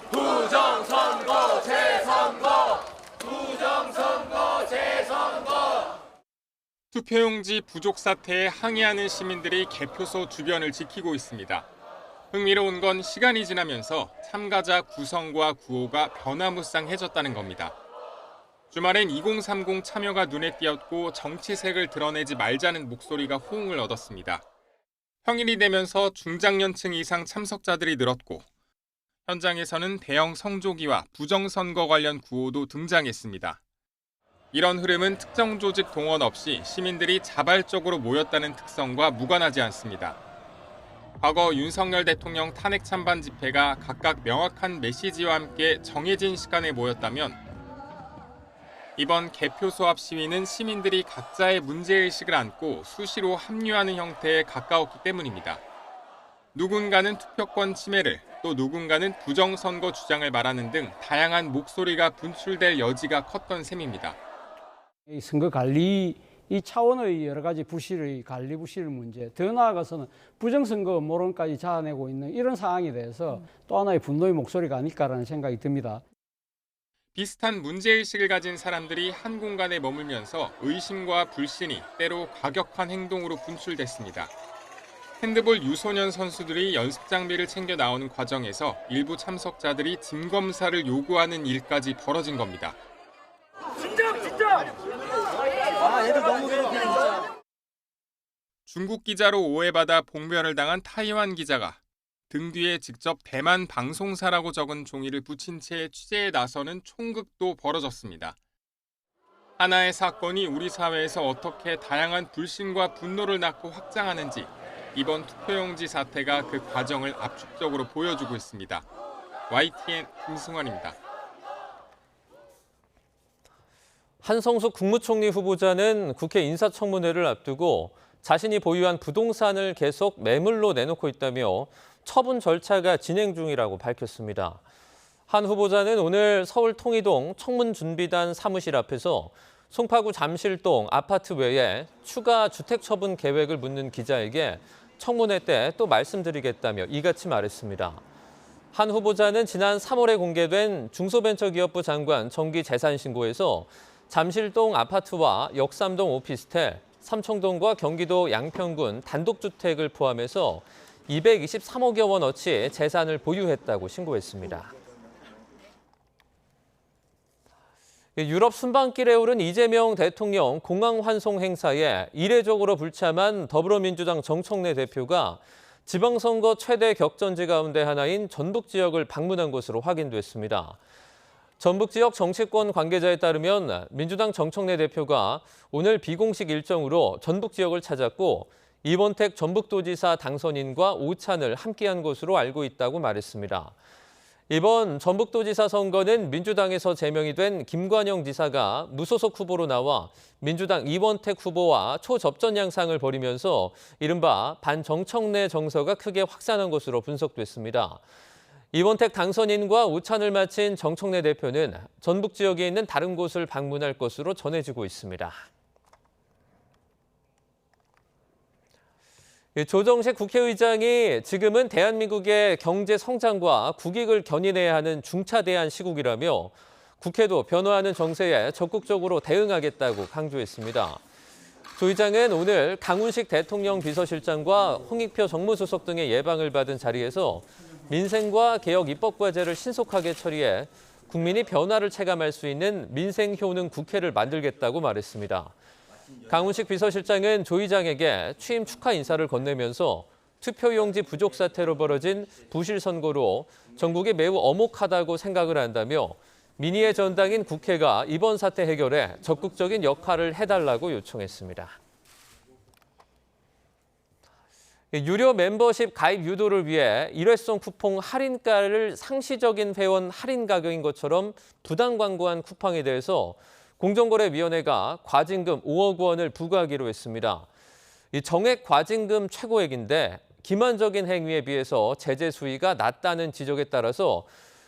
부정선거 재선거! 부정선거 재선거! 투표용지 부족 사태에 항의하는 시민들이 개표소 주변을 지키고 있습니다. 흥미로운 건 시간이 지나면서 참가자 구성과 구호가 변화무쌍해졌다는 겁니다. 주말엔 2030 참여가 눈에 띄었고 정치색을 드러내지 말자는 목소리가 호응을 얻었습니다. 평일이 되면서 중장년층 이상 참석자들이 늘었고 현장에서는 대형 성조기와 부정선거 관련 구호도 등장했습니다. 이런 흐름은 특정 조직 동원 없이 시민들이 자발적으로 모였다는 특성과 무관하지 않습니다. 과거 윤석열 대통령 탄핵 찬반 집회가 각각 명확한 메시지와 함께 정해진 시간에 모였다면 이번 개표소 앞 시위는 시민들이 각자의 문제의식을 안고 수시로 합류하는 형태에 가까웠기 때문입니다. 누군가는 투표권 침해를, 또 누군가는 부정선거 주장을 말하는 등 다양한 목소리가 분출될 여지가 컸던 셈입니다. 선거 관리 이 차원의 여러 가지 관리 부실 문제, 더 나아가서는 부정선거 음모론까지 자아내고 있는 이런 상황에 대해서 또 하나의 분노의 목소리가 아닐까라는 생각이 듭니다. 비슷한 문제의식을 가진 사람들이 한 공간에 머물면서 의심과 불신이 때로 과격한 행동으로 분출됐습니다. 핸드볼 유소년 선수들이 연습 장비를 챙겨 나오는 과정에서 일부 참석자들이 짐 검사를 요구하는 일까지 벌어진 겁니다. 진짜! 애들 너무 괴롭히는 중국 기자로 오해받아 봉변을 당한 타이완 기자가 등 뒤에 직접 대만 방송사라고 적은 종이를 붙인 채 취재에 나서는 총극도 벌어졌습니다. 하나의 사건이 우리 사회에서 어떻게 다양한 불신과 분노를 낳고 확장하는지 이번 투표용지 사태가 그 과정을 압축적으로 보여주고 있습니다. YTN 김승환입니다. 한성숙 국무총리 후보자는 국회 인사청문회를 앞두고 자신이 보유한 부동산을 계속 매물로 내놓고 있다며 처분 절차가 진행 중이라고 밝혔습니다. 한 후보자는 오늘 서울 통이동 청문준비단 사무실 앞에서 송파구 잠실동 아파트 외에 추가 주택 처분 계획을 묻는 기자에게 청문회 때 또 말씀드리겠다며 이같이 말했습니다. 한 후보자는 지난 3월에 공개된 중소벤처기업부 장관 정기재산신고에서 잠실동 아파트와 역삼동 오피스텔, 삼청동과 경기도 양평군 단독주택을 포함해서 223억여 원어치 재산을 보유했다고 신고했습니다. 유럽 순방길에 오른 이재명 대통령 공항 환송 행사에 이례적으로 불참한 더불어민주당 정청래 대표가 지방선거 최대 격전지 가운데 하나인 전북 지역을 방문한 것으로 확인됐습니다. 전북 지역 정치권 관계자에 따르면 민주당 정청래 대표가 오늘 비공식 일정으로 전북 지역을 찾았고 이원택 전북도지사 당선인과 오찬을 함께한 것으로 알고 있다고 말했습니다. 이번 전북도지사 선거는 민주당에서 제명이 된 김관영 지사가 무소속 후보로 나와 민주당 이원택 후보와 초접전 양상을 벌이면서 이른바 반정청래 정서가 크게 확산한 것으로 분석됐습니다. 이원택 당선인과 오찬을 마친 정청래 대표는 전북 지역에 있는 다른 곳을 방문할 것으로 전해지고 있습니다. 조정식 국회의장이 지금은 대한민국의 경제 성장과 국익을 견인해야 하는 중차대한 시국이라며 국회도 변화하는 정세에 적극적으로 대응하겠다고 강조했습니다. 조 의장은 오늘 강훈식 대통령 비서실장과 홍익표 정무수석 등의 예방을 받은 자리에서 민생과 개혁 입법과제를 신속하게 처리해 국민이 변화를 체감할 수 있는 민생효능 국회를 만들겠다고 말했습니다. 강훈식 비서실장은 조 의장에게 취임 축하 인사를 건네면서 투표용지 부족 사태로 벌어진 부실 선거로 전국이 매우 엄혹하다고 생각을 한다며 민의의 전당인 국회가 이번 사태 해결에 적극적인 역할을 해달라고 요청했습니다. 유료 멤버십 가입 유도를 위해 일회성 쿠폰 할인가를 상시적인 회원 할인 가격인 것처럼 부당 광고한 쿠팡에 대해서 공정거래위원회가 과징금 5억 원을 부과하기로 했습니다. 이 정액 과징금 최고액인데 기만적인 행위에 비해서 제재 수위가 낮다는 지적에 따라서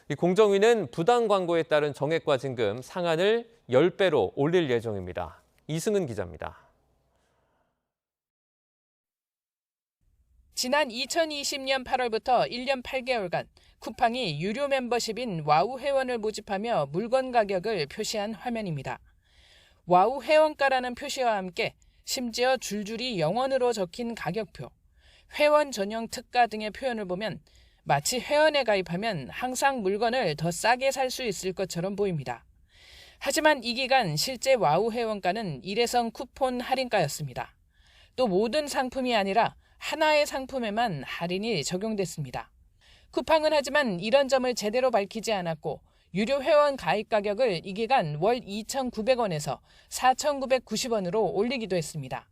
이 공정위는 부당 광고에 따른 정액 과징금 상한을 10배로 올릴 예정입니다. 이승은 기자입니다. 지난 2020년 8월부터 1년 8개월간 쿠팡이 유료 멤버십인 와우 회원을 모집하며 물건 가격을 표시한 화면입니다. 와우 회원가라는 표시와 함께 심지어 줄줄이 영어로 적힌 가격표, 회원 전용 특가 등의 표현을 보면 마치 회원에 가입하면 항상 물건을 더 싸게 살 수 있을 것처럼 보입니다. 하지만 이 기간 실제 와우 회원가는 일회성 쿠폰 할인가였습니다. 또 모든 상품이 아니라 하나의 상품에만 할인이 적용됐습니다. 쿠팡은 하지만 이런 점을 제대로 밝히지 않았고 유료 회원 가입 가격을 이 기간 월 2,900원에서 4,990원으로 올리기도 했습니다.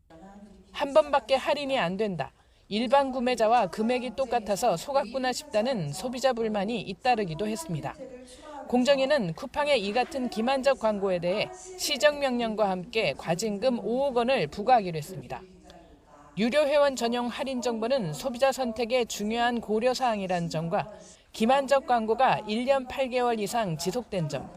한 번밖에 할인이 안 된다. 일반 구매자와 금액이 똑같아서 속았구나 싶다는 소비자 불만이 잇따르기도 했습니다. 공정위는 쿠팡의 이 같은 기만적 광고에 대해 시정명령과 함께 과징금 5억 원을 부과하기로 했습니다. 유료 회원 전용 할인 정보는 소비자 선택의 중요한 고려사항이라는 점과 기만적 광고가 1년 8개월 이상 지속된 점,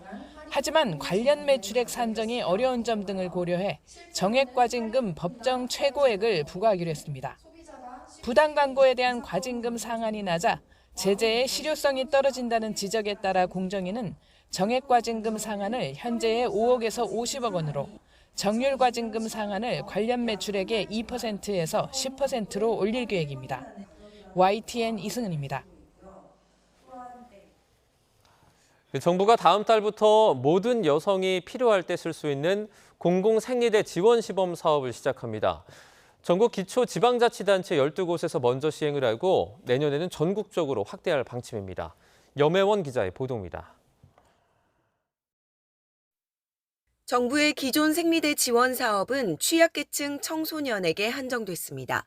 하지만 관련 매출액 산정이 어려운 점 등을 고려해 정액 과징금 법정 최고액을 부과하기로 했습니다. 부당 광고에 대한 과징금 상한이 낮아 제재의 실효성이 떨어진다는 지적에 따라 공정위는 정액 과징금 상한을 현재의 5억에서 50억 원으로 정률 과징금 상한을 관련 매출액의 2%에서 10%로 올릴 계획입니다. YTN 이승은입니다. 정부가 다음 달부터 모든 여성이 필요할 때 쓸 수 있는 공공생리대 지원시범 사업을 시작합니다. 전국 기초지방자치단체 12곳에서 먼저 시행을 하고 내년에는 전국적으로 확대할 방침입니다. 염혜원 기자의 보도입니다. 정부의 기존 생리대 지원 사업은 취약계층 청소년에게 한정됐습니다.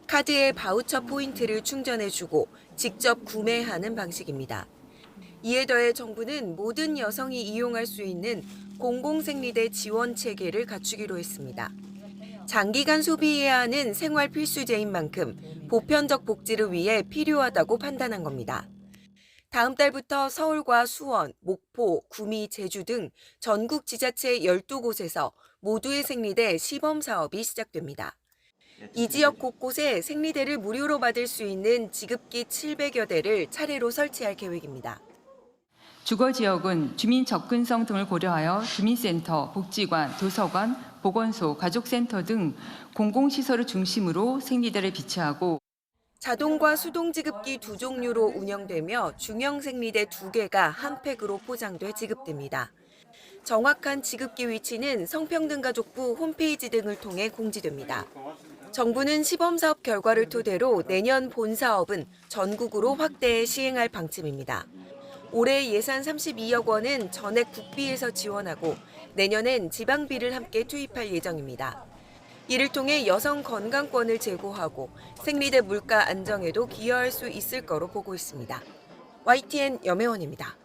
카드에 바우처 포인트를 충전해주고 직접 구매하는 방식입니다. 이에 더해 정부는 모든 여성이 이용할 수 있는 공공생리대 지원 체계를 갖추기로 했습니다. 장기간 소비해야 하는 생활 필수제인 만큼 보편적 복지를 위해 필요하다고 판단한 겁니다. 다음 달부터 서울과 수원, 목포, 구미, 제주 등 전국 지자체 12곳에서 모두의 생리대 시범 사업이 시작됩니다. 이 지역 곳곳에 생리대를 무료로 받을 수 있는 지급기 700여 대를 차례로 설치할 계획입니다. 주거 지역은 주민 접근성 등을 고려하여 주민센터, 복지관, 도서관, 보건소, 가족센터 등 공공시설을 중심으로 생리대를 비치하고 자동과 수동 지급기 두 종류로 운영되며 중형 생리대 2개가 한 팩으로 포장돼 지급됩니다. 정확한 지급기 위치는 성평등가족부 홈페이지 등을 통해 공지됩니다. 정부는 시범사업 결과를 토대로 내년 본 사업은 전국으로 확대해 시행할 방침입니다. 올해 예산 32억 원은 전액 국비에서 지원하고 내년엔 지방비를 함께 투입할 예정입니다. 이를 통해 여성 건강권을 제고하고 생리대 물가 안정에도 기여할 수 있을 거로 보고 있습니다. YTN 염혜원입니다.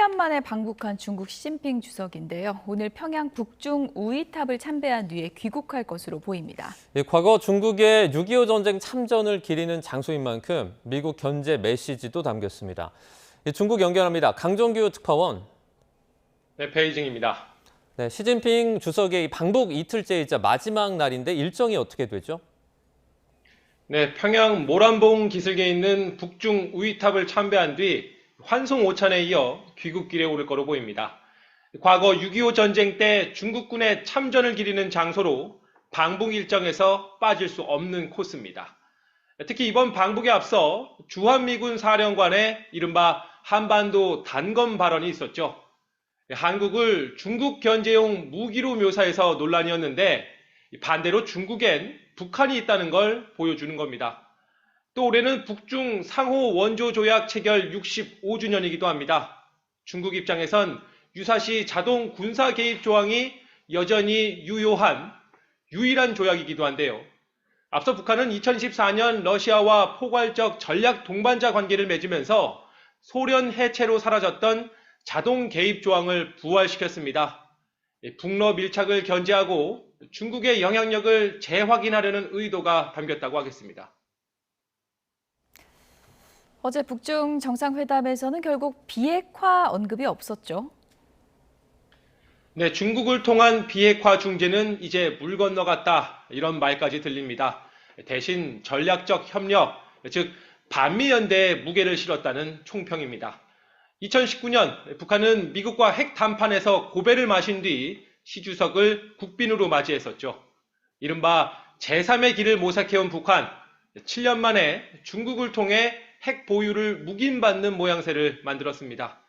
7년 만에 방북한 중국 시진핑 주석인데요. 오늘 평양 북중 우이탑을 참배한 뒤에 귀국할 것으로 보입니다. 과거 중국의 6.25 전쟁 참전을 기리는 장소인 만큼 미국 견제 메시지도 담겼습니다. 중국 연결합니다. 강정규 특파원. 네, 베이징입니다. 네, 시진핑 주석의 방북 이틀째이자 마지막 날인데 일정이 어떻게 되죠? 네, 평양 모란봉 기슭에 있는 북중 우이탑을 참배한 뒤 환송 오찬에 이어 귀국길에 오를 거로 보입니다. 과거 6.25 전쟁 때 중국군의 참전을 기리는 장소로 방북 일정에서 빠질 수 없는 코스입니다. 특히 이번 방북에 앞서 주한미군 사령관의 이른바 한반도 단검 발언이 있었죠. 한국을 중국 견제용 무기로 묘사해서 논란이었는데 반대로 중국엔 북한이 있다는 걸 보여주는 겁니다. 또 올해는 북중 상호 원조 조약 체결 65주년이기도 합니다. 중국 입장에선 유사시 자동 군사 개입 조항이 여전히 유효한 유일한 조약이기도 한데요. 앞서 북한은 2014년 러시아와 포괄적 전략 동반자 관계를 맺으면서 소련 해체로 사라졌던 자동 개입 조항을 부활시켰습니다. 북러 밀착을 견제하고 중국의 영향력을 재확인하려는 의도가 담겼다고 하겠습니다. 어제 북중 정상회담에서는 결국 비핵화 언급이 없었죠. 네, 중국을 통한 비핵화 중재는 이제 물 건너갔다, 이런 말까지 들립니다. 대신 전략적 협력, 즉 반미연대에 무게를 실었다는 총평입니다. 2019년 북한은 미국과 핵 담판에서 고배를 마신 뒤 시 주석을 국빈으로 맞이했었죠. 이른바 제3의 길을 모색해온 북한, 7년 만에 중국을 통해 핵 보유를 묵인받는 모양새를 만들었습니다.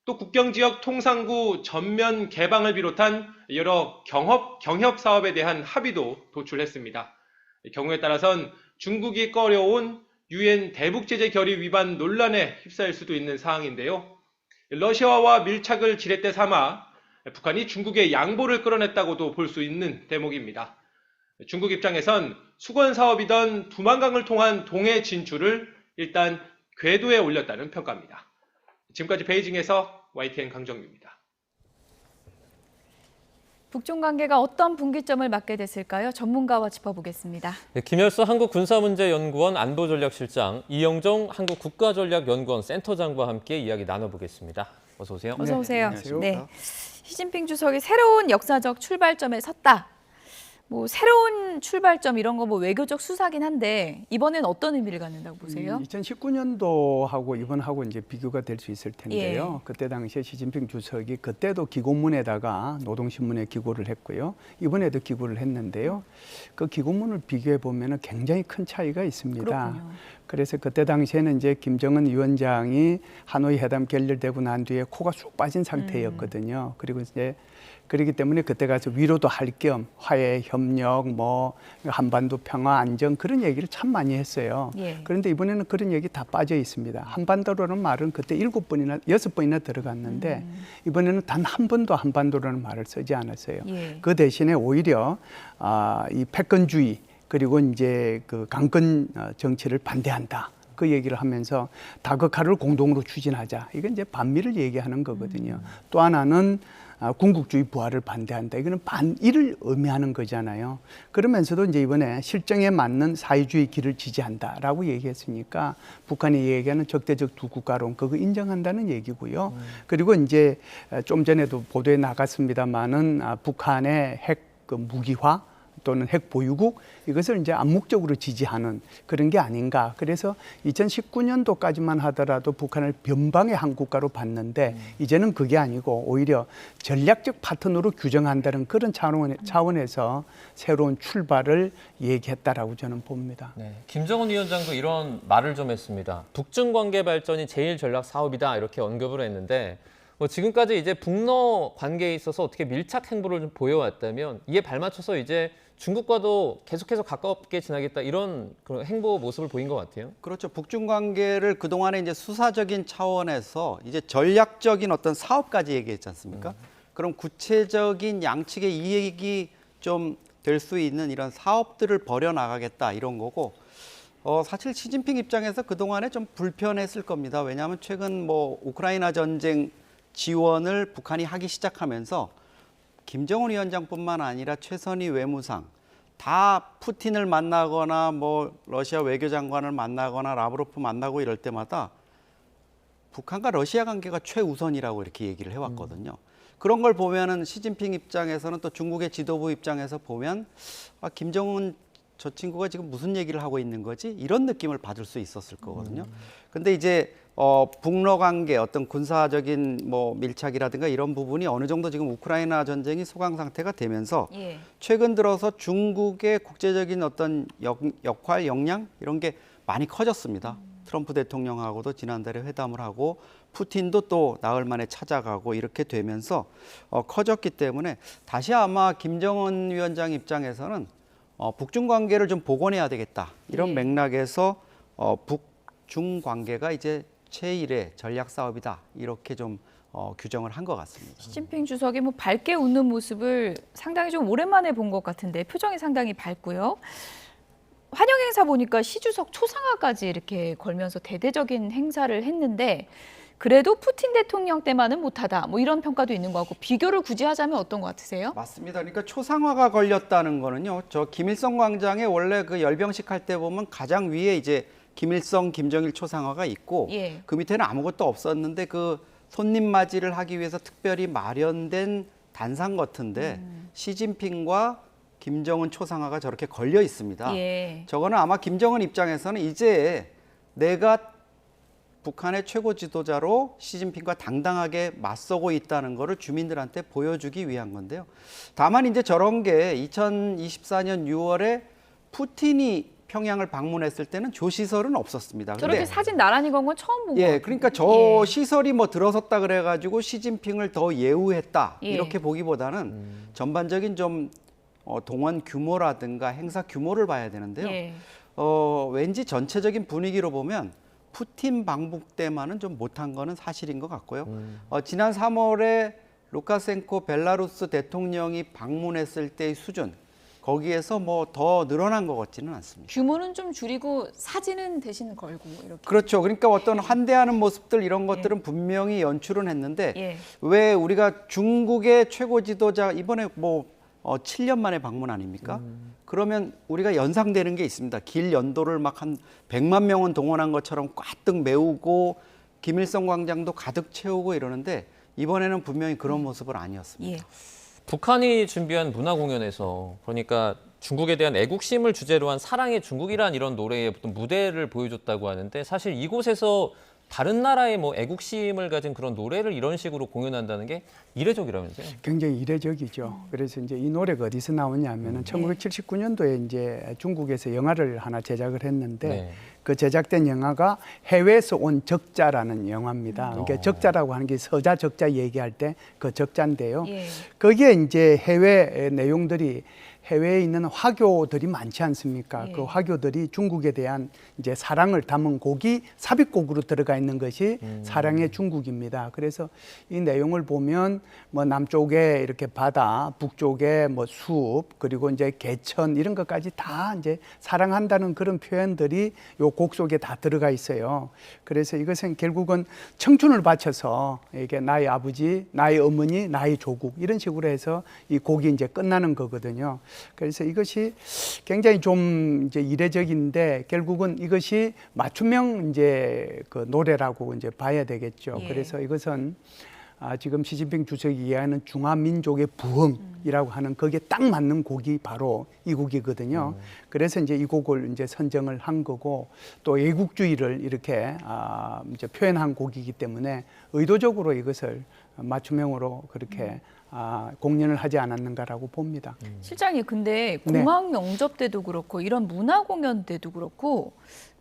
또 국경지역 통상구 전면 개방을 비롯한 여러 경협 사업에 대한 합의도 도출했습니다. 경우에 따라선 중국이 꺼려온 유엔 대북제재 결의 위반 논란에 휩싸일 수도 있는 상황인데요. 러시아와 밀착을 지렛대 삼아 북한이 중국의 양보를 끌어냈다고도 볼 수 있는 대목입니다. 중국 입장에선 수건 사업이던 두만강을 통한 동해 진출을 일단 궤도에 올렸다는 평가입니다. 지금까지 베이징에서 YTN 강정규입니다. 북중 관계가 어떤 분기점을 맞게 됐을까요? 전문가와 짚어보겠습니다. 네, 김열수 한국군사문제연구원 안보전략실장, 이영종 한국국가전략연구원 센터장과 함께 이야기 나눠보겠습니다. 어서 오세요. 어서 오세요. 네. 네. 시진핑 주석이 새로운 역사적 출발점에 섰다. 새로운 출발점 이런 거 외교적 수사긴 한데 이번엔 어떤 의미를 갖는다고 보세요? 2019년도하고 이번하고 이제 비교가 될 수 있을 텐데요. 그때 당시에 시진핑 주석이 그때도 기고문에다가 노동신문에 기고를 했고요. 이번에도 기고를 했는데요. 그 기고문을 비교해 보면은 굉장히 큰 차이가 있습니다. 그렇군요. 그래서 그때 당시에는 이제 김정은 위원장이 하노이 회담 결렬되고 난 뒤에 코가 쑥 빠진 상태였거든요. 그리고 이제 그렇기 때문에 그때 가서 위로도 할 겸 화해, 협력, 한반도 평화, 안정 그런 얘기를 참 많이 했어요. 예. 그런데 이번에는 그런 얘기 다 빠져 있습니다. 한반도라는 말은 그때 6번이나 들어갔는데 이번에는 단 한 번도 한반도라는 말을 쓰지 않았어요. 예. 그 대신에 오히려 이 패권주의 그리고 이제 그 강권 정치를 반대한다. 그 얘기를 하면서 다극화를 공동으로 추진하자. 이건 이제 반미를 얘기하는 거거든요. 또 하나는 군국주의 부활을 반대한다. 이거는 반일을 의미하는 거잖아요. 그러면서도 이제 이번에 실정에 맞는 사회주의 길을 지지한다라고 얘기했으니까 북한이 얘기하는 적대적 두 국가론 그거 인정한다는 얘기고요. 그리고 이제 좀 전에도 보도에 나갔습니다만은 북한의 핵 무기화 또는 핵 보유국 이것을 이제 암묵적으로 지지하는 그런 게 아닌가. 그래서 2019년도까지만 하더라도 북한을 변방의 한 국가로 봤는데 이제는 그게 아니고 오히려 전략적 파트너로 규정한다는 그런 차원에서 새로운 출발을 얘기했다라고 저는 봅니다. 네, 김정은 위원장도 이런 말을 좀 했습니다. 북중 관계 발전이 제일 전략 사업이다 이렇게 언급을 했는데 지금까지 이제 북러 관계에 있어서 어떻게 밀착 행보를 좀 보여왔다면 이에 발맞춰서 이제 중국과도 계속해서 가깝게 지나겠다 이런 그런 행보 모습을 보인 것 같아요. 그렇죠. 북중 관계를 그동안에 이제 수사적인 차원에서 이제 전략적인 어떤 사업까지 얘기했지 않습니까? 그럼 구체적인 양측의 이익이 좀 될 수 있는 이런 사업들을 벌여나가겠다 이런 거고 사실 시진핑 입장에서 그동안에 좀 불편했을 겁니다. 왜냐하면 최근 우크라이나 전쟁 지원을 북한이 하기 시작하면서 김정은 위원장뿐만 아니라 최선희 외무상 다 푸틴을 만나거나 뭐 러시아 외교장관을 만나거나 라브로프 만나고 이럴 때마다 북한과 러시아 관계가 최우선이라고 이렇게 얘기를 해왔거든요. 그런 걸 보면은 시진핑 입장에서는 또 중국의 지도부 입장에서 보면 김정은 저 친구가 지금 무슨 얘기를 하고 있는 거지? 이런 느낌을 받을 수 있었을 거거든요. 근데 이제 북러 관계 어떤 군사적인 뭐 밀착이라든가 이런 부분이 어느 정도 지금 우크라이나 전쟁이 소강 상태가 되면서 최근 들어서 중국의 국제적인 어떤 역할, 역량 이런 게 많이 커졌습니다. 트럼프 대통령하고도 지난달에 회담을 하고 푸틴도 또 나흘 만에 찾아가고 이렇게 되면서 커졌기 때문에 다시 아마 김정은 위원장 입장에서는 북중 관계를 좀 복원해야 되겠다. 이런 맥락에서 북중 관계가 이제 제1의 전략 사업이다. 이렇게 좀 규정을 한 것 같습니다. 시진핑 주석이 뭐 밝게 웃는 모습을 상당히 좀 오랜만에 본 것 같은데 표정이 상당히 밝고요. 환영 행사 보니까 시 주석 초상화까지 이렇게 걸면서 대대적인 행사를 했는데 그래도 푸틴 대통령 때만은 못하다. 뭐 이런 평가도 있는 것 같고 비교를 굳이 하자면 어떤 것 같으세요? 맞습니다. 그러니까 초상화가 걸렸다는 거는요. 저 김일성 광장에 원래 그 열병식 할 때 보면 가장 위에 이제 김일성, 김정일 초상화가 있고 그 밑에는 아무것도 없었는데 그 손님 맞이를 하기 위해서 특별히 마련된 단상 같은데 시진핑과 김정은 초상화가 저렇게 걸려 있습니다. 저거는 아마 김정은 입장에서는 이제 내가 북한의 최고 지도자로 시진핑과 당당하게 맞서고 있다는 것을 주민들한테 보여주기 위한 건데요. 다만 이제 저런 게 2024년 6월에 푸틴이 평양을 방문했을 때는 조 시설은 없었습니다. 저렇게 사진 나란히 건 건 처음 본 거예요. 그러니까 저 시설이 뭐 들어섰다 그래가지고 시진핑을 더 예우했다 이렇게 보기보다는 전반적인 좀 동원 규모라든가 행사 규모를 봐야 되는데요. 왠지 전체적인 분위기로 보면 푸틴 방북 때만은 좀 못한 거는 사실인 것 같고요. 지난 3월에 루카셴코 벨라루스 대통령이 방문했을 때의 수준 거기에서 뭐 더 늘어난 것 같지는 않습니다. 규모는 좀 줄이고 사진은 대신 걸고 이렇게. 그렇죠. 그러니까 어떤 환대하는 모습들 이런 것들은 분명히 연출은 했는데 왜 우리가 중국의 최고 지도자 이번에 뭐 7년 만에 방문 아닙니까? 그러면 우리가 연상되는 게 있습니다. 길 연도를 막 한 100만 명은 동원한 것처럼 꽉득 메우고 김일성 광장도 가득 채우고 이러는데 이번에는 분명히 그런 모습은 아니었습니다. 북한이 준비한 문화 공연에서 그러니까 중국에 대한 애국심을 주제로 한 사랑의 중국이란 이런 노래의 어떤 무대를 보여줬다고 하는데 사실 이곳에서 다른 나라의 뭐 애국심을 가진 그런 노래를 이런 식으로 공연한다는 게 이례적이라면서요? 굉장히 이례적이죠. 그래서 이제 이 노래가 어디서 나오냐면은 1979년도에 이제 중국에서 영화를 하나 제작을 했는데 그 제작된 영화가 해외에서 온 적자라는 영화입니다. 그러니까 적자라고 하는 게 서자 적자 얘기할 때 그 적자인데요. 거기에 이제 해외 내용들이 해외에 있는 화교들이 많지 않습니까? 그 화교들이 중국에 대한 이제 사랑을 담은 곡이 삽입곡으로 들어가 있는 것이 사랑의 중국입니다. 그래서 이 내용을 보면 뭐 남쪽에 이렇게 바다, 북쪽에 뭐 숲, 그리고 이제 개천 이런 것까지 다 이제 사랑한다는 그런 표현들이 요 곡 속에 다 들어가 있어요. 그래서 이것은 결국은 청춘을 바쳐서 이게 나의 아버지, 나의 어머니, 나의 조국 이런 식으로 해서 이 곡이 이제 끝나는 거거든요. 그래서 이것이 굉장히 좀 이제 이례적인데 결국은 이것이 맞춤형 이제 그 노래라고 이제 봐야 되겠죠. 그래서 이것은 지금 시진핑 주석이 이야기하는 중화민족의 부흥이라고 하는 거기에 딱 맞는 곡이 바로 이 곡이거든요. 그래서 이제 이 곡을 이제 선정을 한 거고 또 애국주의를 이렇게 이제 표현한 곡이기 때문에 의도적으로 이것을 맞춤형으로 그렇게 공연을 하지 않았는가라고 봅니다. 실장님, 근데 공항 영접 때도 그렇고 이런 문화 공연 때도 그렇고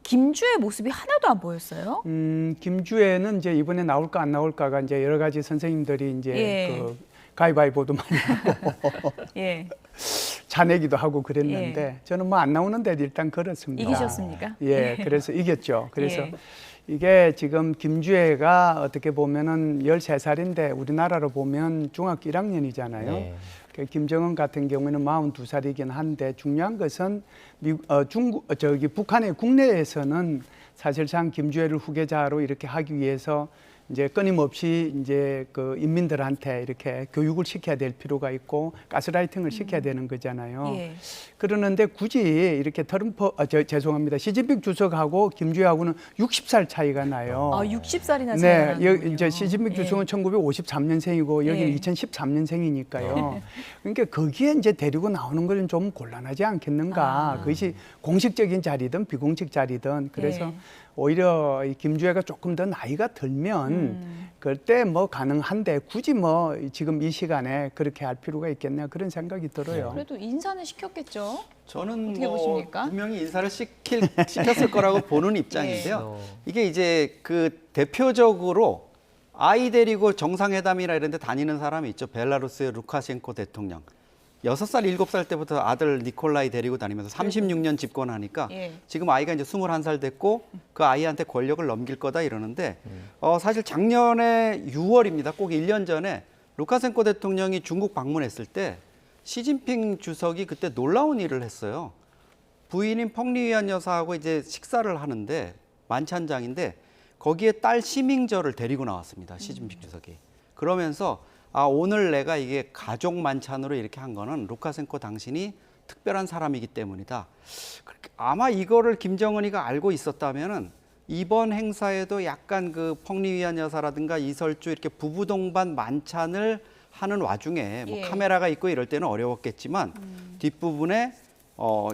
김주의 모습이 하나도 안 보였어요? 김주애는 이제 이번에 나올까 안 나올까가 이제 여러 가지 선생님들이 이제 그 가위바위보도 많이 하고 자내기도 하고 그랬는데 저는 뭐 안 나오는데 일단 걸었습니다. 이기셨습니까? 그래서 이겼죠. 그래서 이게 지금 김주애가 어떻게 보면은 13살인데 우리나라로 보면 중학교 1학년이잖아요. 김정은 같은 경우는 42살이긴 한데 중요한 것은 북한의 국내에서는 사실상 김주애를 후계자로 이렇게 하기 위해서 이제 끊임없이 이제 그 인민들한테 이렇게 교육을 시켜야 될 필요가 있고 가스라이팅을 시켜야 되는 거잖아요. 예. 그러는데 굳이 이렇게 죄송합니다. 시진핑 주석하고 김주혜하고는 60살 차이가 나요. 아, 60살이나 차이가 네, 나는군요. 이제 시진핑 예. 주석은 1953년생이고 여기는 예. 2013년생이니까요. 그러니까 거기에 이제 데리고 나오는 것은 좀 곤란하지 않겠는가. 그것이 공식적인 자리든 비공식 자리든 그래서 예. 오히려 이 김주혜가 조금 더 나이가 들면 그때 뭐 가능한데 굳이 뭐 지금 이 시간에 그렇게 할 필요가 있겠냐 그런 생각이 들어요. 그래도 인사는 시켰겠죠? 저는 어떻게 보십니까? 분명히 인사를 시켰을 거라고 보는 입장인데요. 이게 이제 그 대표적으로 아이 데리고 정상회담이나 이런 데 다니는 사람이 있죠. 벨라루스의 루카셴코 대통령. 6살, 7살 때부터 아들 니콜라이 데리고 다니면서 36년 집권하니까 예. 지금 아이가 이제 21살 됐고 그 아이한테 권력을 넘길 거다 이러는데 사실 작년에 6월입니다. 꼭 1년 전에 루카셴코 대통령이 중국 방문했을 때 시진핑 주석이 그때 놀라운 일을 했어요. 부인인 펑리위안 여사하고 이제 식사를 하는데 만찬장인데 거기에 딸 시밍저를 데리고 나왔습니다. 시진핑 주석이. 그러면서 오늘 내가 이게 가족 만찬으로 이렇게 한 거는 루카셴코 당신이 특별한 사람이기 때문이다. 아마 이거를 김정은이가 알고 있었다면은 이번 행사에도 약간 그 펑리위안 여사라든가 이설주 이렇게 부부 동반 만찬을 하는 와중에 뭐 카메라가 있고 이럴 때는 어려웠겠지만 뒷부분에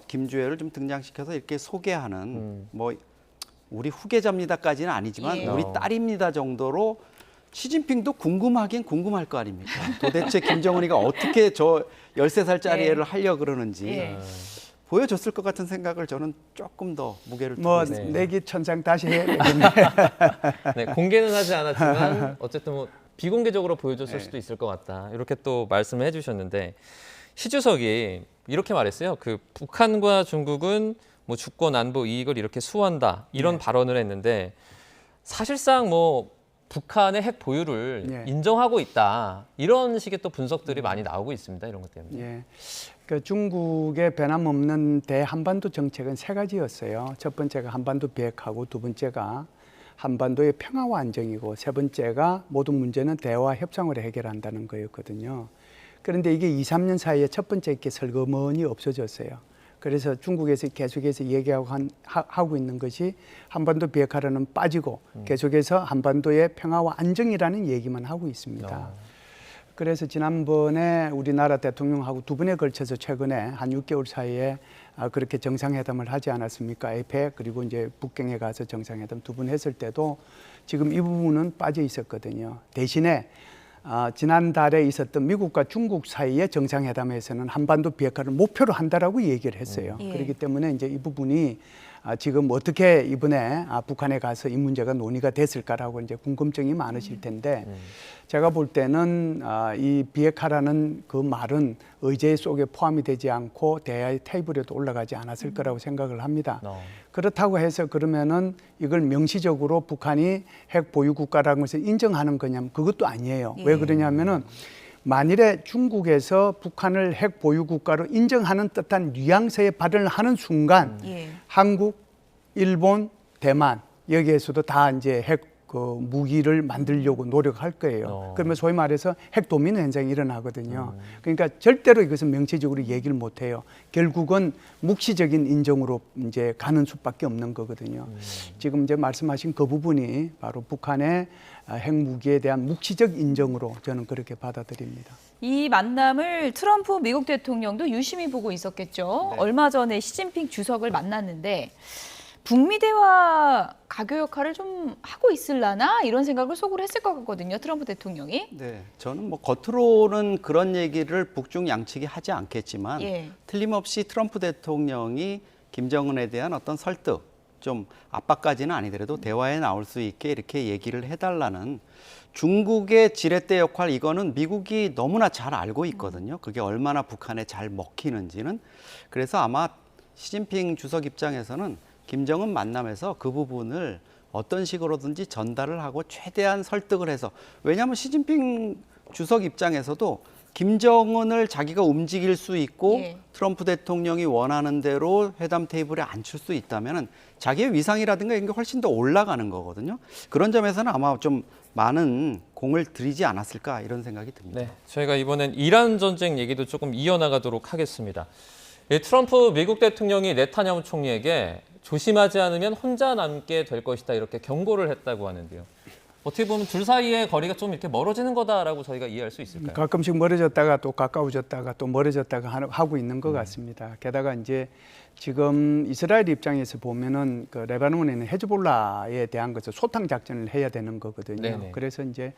김주혜를 좀 등장시켜서 이렇게 소개하는 뭐 우리 후계자입니다까지는 아니지만 우리 딸입니다 정도로 시진핑도 궁금하긴 궁금할 거 아닙니까? 도대체 김정은이가 어떻게 저 13살짜리 애를 하려고 그러는지 보여줬을 것 같은 생각을 저는 조금 더 무게를 두고 뭐 있습니다. 내기 천장 다시 해야 되겠네. 네, 공개는 하지 않았지만 어쨌든 뭐 비공개적으로 보여줬을 수도 있을 것 같다. 이렇게 또 말씀을 해주셨는데 시 주석이 이렇게 말했어요. 그 북한과 중국은 뭐 주권 안보 이익을 이렇게 수호한다 이런 발언을 했는데 사실상 뭐 북한의 핵 보유를 인정하고 있다 이런 식의 또 분석들이 많이 나오고 있습니다. 이런 것 때문에. 예. 그 중국의 변함없는 대한반도 정책은 3가지였어요. 첫 번째가 한반도 비핵화고 두 번째가 한반도의 평화와 안정이고 세 번째가 모든 문제는 대화 협상으로 해결한다는 거였거든요. 그런데 이게 2, 3년 사이에 첫 번째 게 설거머니 없어졌어요. 그래서 중국에서 계속해서 얘기하고 있는 것이 한반도 비핵화라는 빠지고 계속해서 한반도의 평화와 안정이라는 얘기만 하고 있습니다. 그래서 지난번에 우리나라 대통령하고 두 번에 걸쳐서 최근에 한 6개월 사이에 그렇게 정상회담을 하지 않았습니까? 에이펙 그리고 이제 북경에 가서 정상회담 두 번 했을 때도 지금 이 부분은 빠져 있었거든요. 대신에 지난달에 있었던 미국과 중국 사이의 정상회담에서는 한반도 비핵화를 목표로 한다라고 얘기를 했어요. 그렇기 때문에 이제 이 부분이 지금 어떻게 이번에 북한에 가서 이 문제가 논의가 됐을까라고 이제 궁금증이 많으실 텐데 제가 볼 때는 이 비핵화라는 그 말은 의제 속에 포함이 되지 않고 대화의 테이블에도 올라가지 않았을 거라고 생각을 합니다. 그렇다고 해서 그러면은 이걸 명시적으로 북한이 핵 보유 국가라는 것을 인정하는 거냐면 그것도 아니에요. 왜 그러냐면은 만일에 중국에서 북한을 핵 보유 국가로 인정하는 듯한 뉘앙스의 발언을 하는 순간 한국, 일본, 대만 여기에서도 다 이제 핵 그 무기를 만들려고 노력할 거예요. 그러면 소위 말해서 핵 도미노 현상이 일어나거든요. 그러니까 절대로 이것은 명시적으로 얘기를 못 해요. 결국은 묵시적인 인정으로 이제 가는 수밖에 없는 거거든요. 지금 이제 말씀하신 그 부분이 바로 북한의 핵 무기에 대한 묵시적 인정으로 저는 그렇게 받아들입니다. 이 만남을 트럼프 미국 대통령도 유심히 보고 있었겠죠. 얼마 전에 시진핑 주석을 만났는데 북미 대화 가교 역할을 좀 하고 있을라나 이런 생각을 속으로 했을 것 같거든요. 트럼프 대통령이. 네, 저는 뭐 겉으로는 그런 얘기를 북중 양측이 하지 않겠지만 틀림없이 트럼프 대통령이 김정은에 대한 어떤 설득, 좀 압박까지는 아니더라도 대화에 나올 수 있게 이렇게 얘기를 해달라는 중국의 지렛대 역할 이거는 미국이 너무나 잘 알고 있거든요. 그게 얼마나 북한에 잘 먹히는지는. 그래서 아마 시진핑 주석 입장에서는 김정은 만남에서 그 부분을 어떤 식으로든지 전달을 하고 최대한 설득을 해서 왜냐하면 시진핑 주석 입장에서도 김정은을 자기가 움직일 수 있고 예. 트럼프 대통령이 원하는 대로 회담 테이블에 앉힐 수 있다면 자기의 위상이라든가 이런 게 훨씬 더 올라가는 거거든요. 그런 점에서는 아마 좀 많은 공을 들이지 않았을까 이런 생각이 듭니다. 네, 저희가 이번엔 이란 전쟁 얘기도 조금 이어나가도록 하겠습니다. 트럼프 미국 대통령이 네타냐후 총리에게 조심하지 않으면 혼자 남게 될 것이다 이렇게 경고를 했다고 하는데요. 어떻게 보면 둘 사이의 거리가 좀 이렇게 멀어지는 거다라고 저희가 이해할 수 있을까요? 가끔씩 멀어졌다가 또 가까워졌다가 또 멀어졌다가 하고 있는 것 같습니다. 게다가 이제 지금 이스라엘 입장에서 보면은 그 레바논에 있는 헤즈볼라에 대한 것을 소탕 작전을 해야 되는 거거든요. 네네. 그래서 이제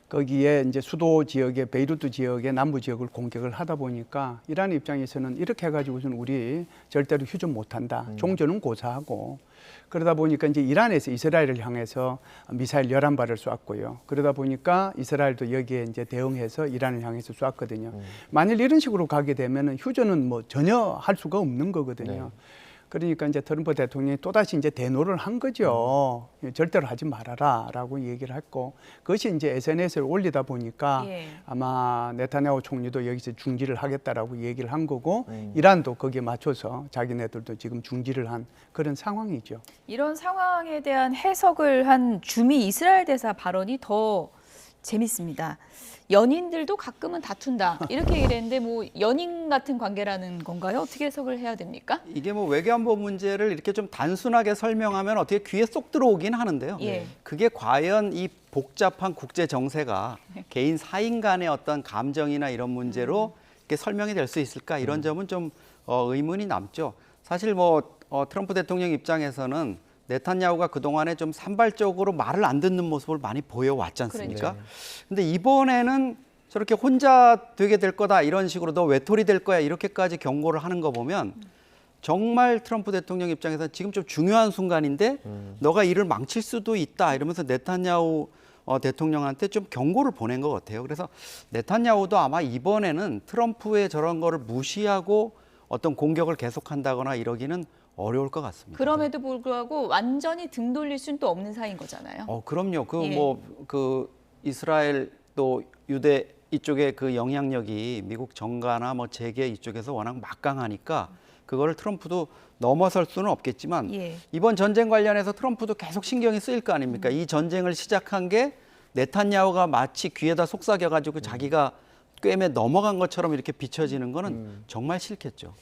거기에 이제 수도 지역의 베이루트 지역의 남부 지역을 공격을 하다 보니까 이란 입장에서는 이렇게 해가지고서는 우리 절대로 휴전 못한다. 종전은 고사하고 그러다 보니까 이제 이란에서 이스라엘을 향해서 미사일 11발을 쐈고요. 그러다 보니까 이스라엘도 여기에 이제 대응해서 이란을 향해서 쐈거든요. 만일 이런 식으로 가게 되면은 휴전은 뭐 전혀 할 수가 없는 거거든요. 그러니까 이제 트럼프 대통령이 또다시 이제 대노를 한 거죠. 절대로 하지 말아라라고 얘기를 했고 그것이 이제 SNS에 올리다 보니까 아마 네타냐후 총리도 여기서 중지를 하겠다라고 얘기를 한 거고 이란도 거기에 맞춰서 자기네들도 지금 중지를 한 그런 상황이죠. 이런 상황에 대한 해석을 한 주미 이스라엘 대사 발언이 더 재밌습니다. 연인들도 가끔은 다툰다 이렇게 얘기를 했는데 뭐 연인 같은 관계라는 건가요? 어떻게 해석을 해야 됩니까? 이게 뭐 외교안보 문제를 이렇게 좀 단순하게 설명하면 어떻게 귀에 쏙 들어오긴 하는데요. 예. 그게 과연 이 복잡한 국제 정세가 개인 사인 간의 어떤 감정이나 이런 문제로 이렇게 설명이 될 수 있을까 이런 점은 좀 의문이 남죠. 사실 뭐 트럼프 대통령 입장에서는 네타냐후가 그동안에 좀 산발적으로 말을 안 듣는 모습을 많이 보여왔지 않습니까? 근데 이번에는 저렇게 혼자 되게 될 거다 이런 식으로 너 외톨이 될 거야 이렇게까지 경고를 하는 거 보면 정말 트럼프 대통령 입장에서 지금 좀 중요한 순간인데 너가 일을 망칠 수도 있다 이러면서 네타냐후 대통령한테 좀 경고를 보낸 것 같아요. 그래서 네타냐후도 아마 이번에는 트럼프의 저런 거를 무시하고 어떤 공격을 계속한다거나 이러기는 어려울 것 같습니다. 그럼에도 불구하고 완전히 등 돌릴 수는 또 없는 사이인 거잖아요. 그럼요. 그 이스라엘 또 유대 이쪽의 그 영향력이 미국 정가나 뭐 재계 이쪽에서 워낙 막강하니까 그거를 트럼프도 넘어설 수는 없겠지만 이번 전쟁 관련해서 트럼프도 계속 신경이 쓰일 거 아닙니까? 이 전쟁을 시작한 게 네타냐후가 마치 귀에다 속삭여가지고 자기가 꿰매 넘어간 것처럼 이렇게 비춰지는 거는 정말 싫겠죠.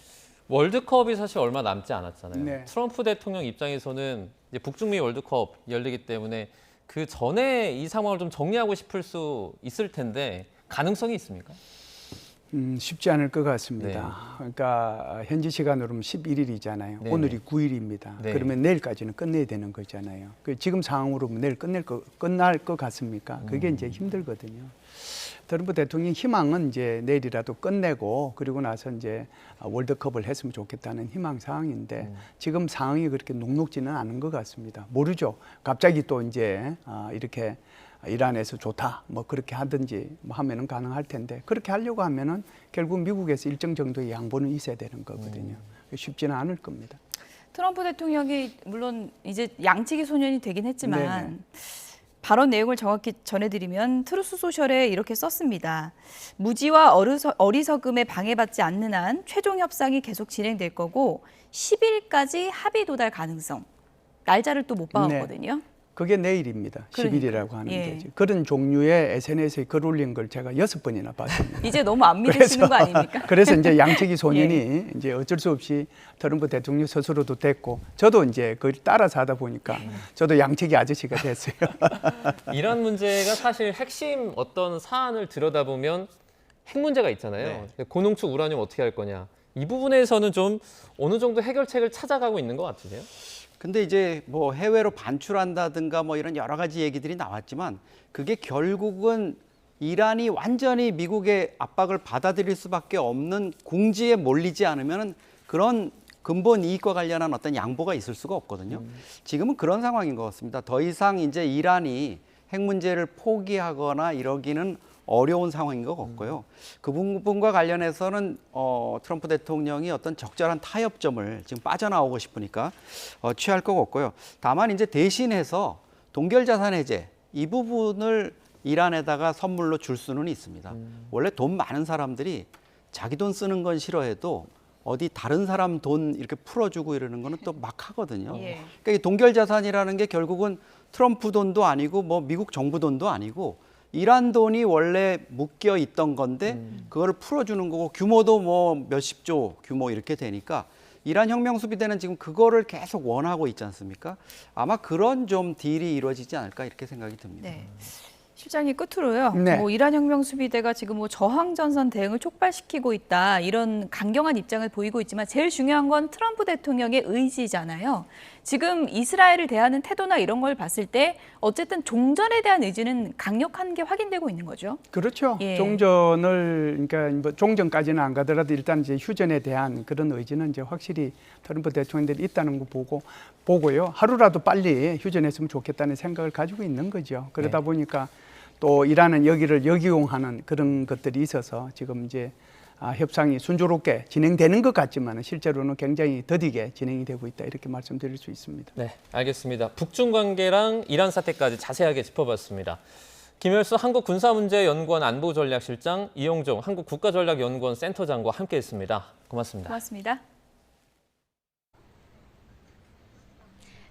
월드컵이 사실 얼마 남지 않았잖아요. 네. 트럼프 대통령 입장에서는 이제 북중미 월드컵 열리기 때문에 그 전에 이 상황을 좀 정리하고 싶을 수 있을 텐데 가능성이 있습니까? 쉽지 않을 것 같습니다. 그러니까 현지 시간으로는 11일이잖아요. 네. 오늘이 9일입니다. 네. 그러면 내일까지는 끝내야 되는 거잖아요. 지금 상황으로 내일 끝날 것 같습니까? 그게 이제 힘들거든요. 트럼프 대통령 희망은 이제 내일이라도 끝내고 그리고 나서 이제 월드컵을 했으면 좋겠다는 희망 사항인데 지금 상황이 그렇게 녹록지는 않은 것 같습니다. 모르죠. 갑자기 또 이제 이렇게 이란에서 좋다 뭐 그렇게 하든지 뭐 하면은 가능할 텐데 그렇게 하려고 하면은 결국 미국에서 일정 정도의 양보는 있어야 되는 거거든요. 쉽지는 않을 겁니다. 트럼프 대통령이 물론 이제 양치기 소년이 되긴 했지만 네네. 발언 내용을 정확히 전해드리면 트루스 소셜에 이렇게 썼습니다. 무지와 어리석음에 방해받지 않는 한 최종 협상이 계속 진행될 거고 10일까지 합의 도달 가능성. 날짜를 또 못 박았거든요. 그게 내일입니다. 그러니까. 10일이라고 하는 예. 거죠. 그런 종류의 SNS에 글 올린 걸 제가 6번이나 봤습니다. 이제 너무 안 믿으시는 거 아닙니까? 그래서 이제 양치기 소년이 이제 어쩔 수 없이 트럼프 대통령 스스로도 됐고 저도 이제 그걸 따라서 하다 보니까 저도 양치기 아저씨가 됐어요. 이란 문제가 사실 핵심 어떤 사안을 들여다보면 핵 문제가 있잖아요. 고농축 우라늄 어떻게 할 거냐. 이 부분에서는 좀 어느 정도 해결책을 찾아가고 있는 것 같으세요? 근데 이제 뭐 해외로 반출한다든가 뭐 이런 여러 가지 얘기들이 나왔지만 그게 결국은 이란이 완전히 미국의 압박을 받아들일 수밖에 없는 궁지에 몰리지 않으면 그런 근본 이익과 관련한 어떤 양보가 있을 수가 없거든요. 지금은 그런 상황인 것 같습니다. 더 이상 이제 이란이 핵 문제를 포기하거나 이러기는 어려운 상황인 것 같고요. 그 부분과 관련해서는 트럼프 대통령이 어떤 적절한 타협점을 지금 빠져나오고 싶으니까 취할 것 같고요. 다만 이제 대신해서 동결자산 해제 이 부분을 이란에다가 선물로 줄 수는 있습니다. 원래 돈 많은 사람들이 자기 돈 쓰는 건 싫어해도 어디 다른 사람 돈 이렇게 풀어주고 이러는 거는 또 막 하거든요. 그러니까 이 동결 자산이라는 게 결국은 트럼프 돈도 아니고 뭐 미국 정부 돈도 아니고 이란 돈이 원래 묶여 있던 건데 그거를 풀어주는 거고 규모도 뭐 몇십 조 규모 이렇게 되니까 이란 혁명 수비대는 지금 그거를 계속 원하고 있지 않습니까? 아마 그런 좀 딜이 이루어지지 않을까 이렇게 생각이 듭니다. 네. 실장님 끝으로요. 네. 뭐 이란 혁명 수비대가 지금 뭐 저항 전선 대응을 촉발시키고 있다 이런 강경한 입장을 보이고 있지만 제일 중요한 건 트럼프 대통령의 의지잖아요. 지금 이스라엘을 대하는 태도나 이런 걸 봤을 때 어쨌든 종전에 대한 의지는 강력한 게 확인되고 있는 거죠. 그렇죠. 예. 종전을 그러니까 뭐 종전까지는 안 가더라도 일단 이제 휴전에 대한 그런 의지는 이제 확실히 트럼프 대통령들이 있다는 거 보고요. 하루라도 빨리 휴전했으면 좋겠다는 생각을 가지고 있는 거죠. 그러다 보니까 또 이란은 여기를 역이용하는 그런 것들이 있어서 지금 이제 협상이 순조롭게 진행되는 것 같지만 실제로는 굉장히 더디게 진행이 되고 있다 이렇게 말씀드릴 수 있습니다. 네, 알겠습니다. 북중 관계랑 이란 사태까지 자세하게 짚어봤습니다. 김열수 한국군사문제연구원 안보전략실장, 이용종 한국국가전략연구원 센터장과 함께했습니다. 고맙습니다. 고맙습니다.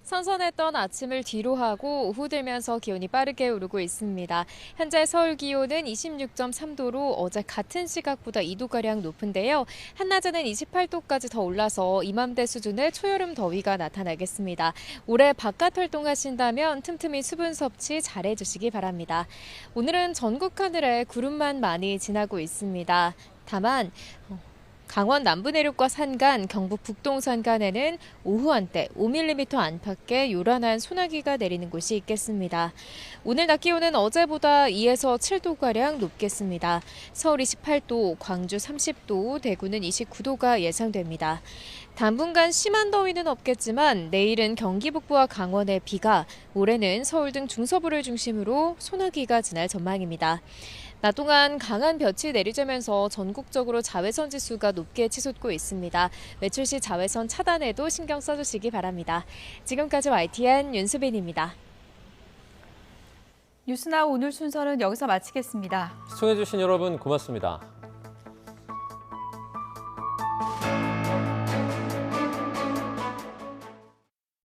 선선했던 아침을 뒤로 하고 오후 되면서 기온이 빠르게 오르고 있습니다. 현재 서울 기온은 26.3도로 어제 같은 시각보다 2도가량 높은데요. 한낮에는 28도까지 더 올라서 이맘때 수준의 초여름 더위가 나타나겠습니다. 올해 바깥 활동하신다면 틈틈이 수분 섭취 잘해주시기 바랍니다. 오늘은 전국 하늘에 구름만 많이 지나고 있습니다. 다만 강원 남부 내륙과 산간, 경북 북동 산간에는 오후 한때 5mm 안팎의 요란한 소나기가 내리는 곳이 있겠습니다. 오늘 낮 기온은 어제보다 2에서 7도가량 높겠습니다. 서울 28도, 광주 30도, 대구는 29도가 예상됩니다. 당분간 심한 더위는 없겠지만 내일은 경기 북부와 강원에 비가, 모레는 서울 등 중서부를 중심으로 소나기가 지날 전망입니다. 낮 동안 강한 볕이 내리쬐면서 전국적으로 자외선 지수가 높게 치솟고 있습니다. 외출 시 자외선 차단에도 신경 써주시기 바랍니다. 지금까지 YTN 윤수빈입니다. 뉴스나우 오늘 순서는 여기서 마치겠습니다. 시청해주신 여러분 고맙습니다.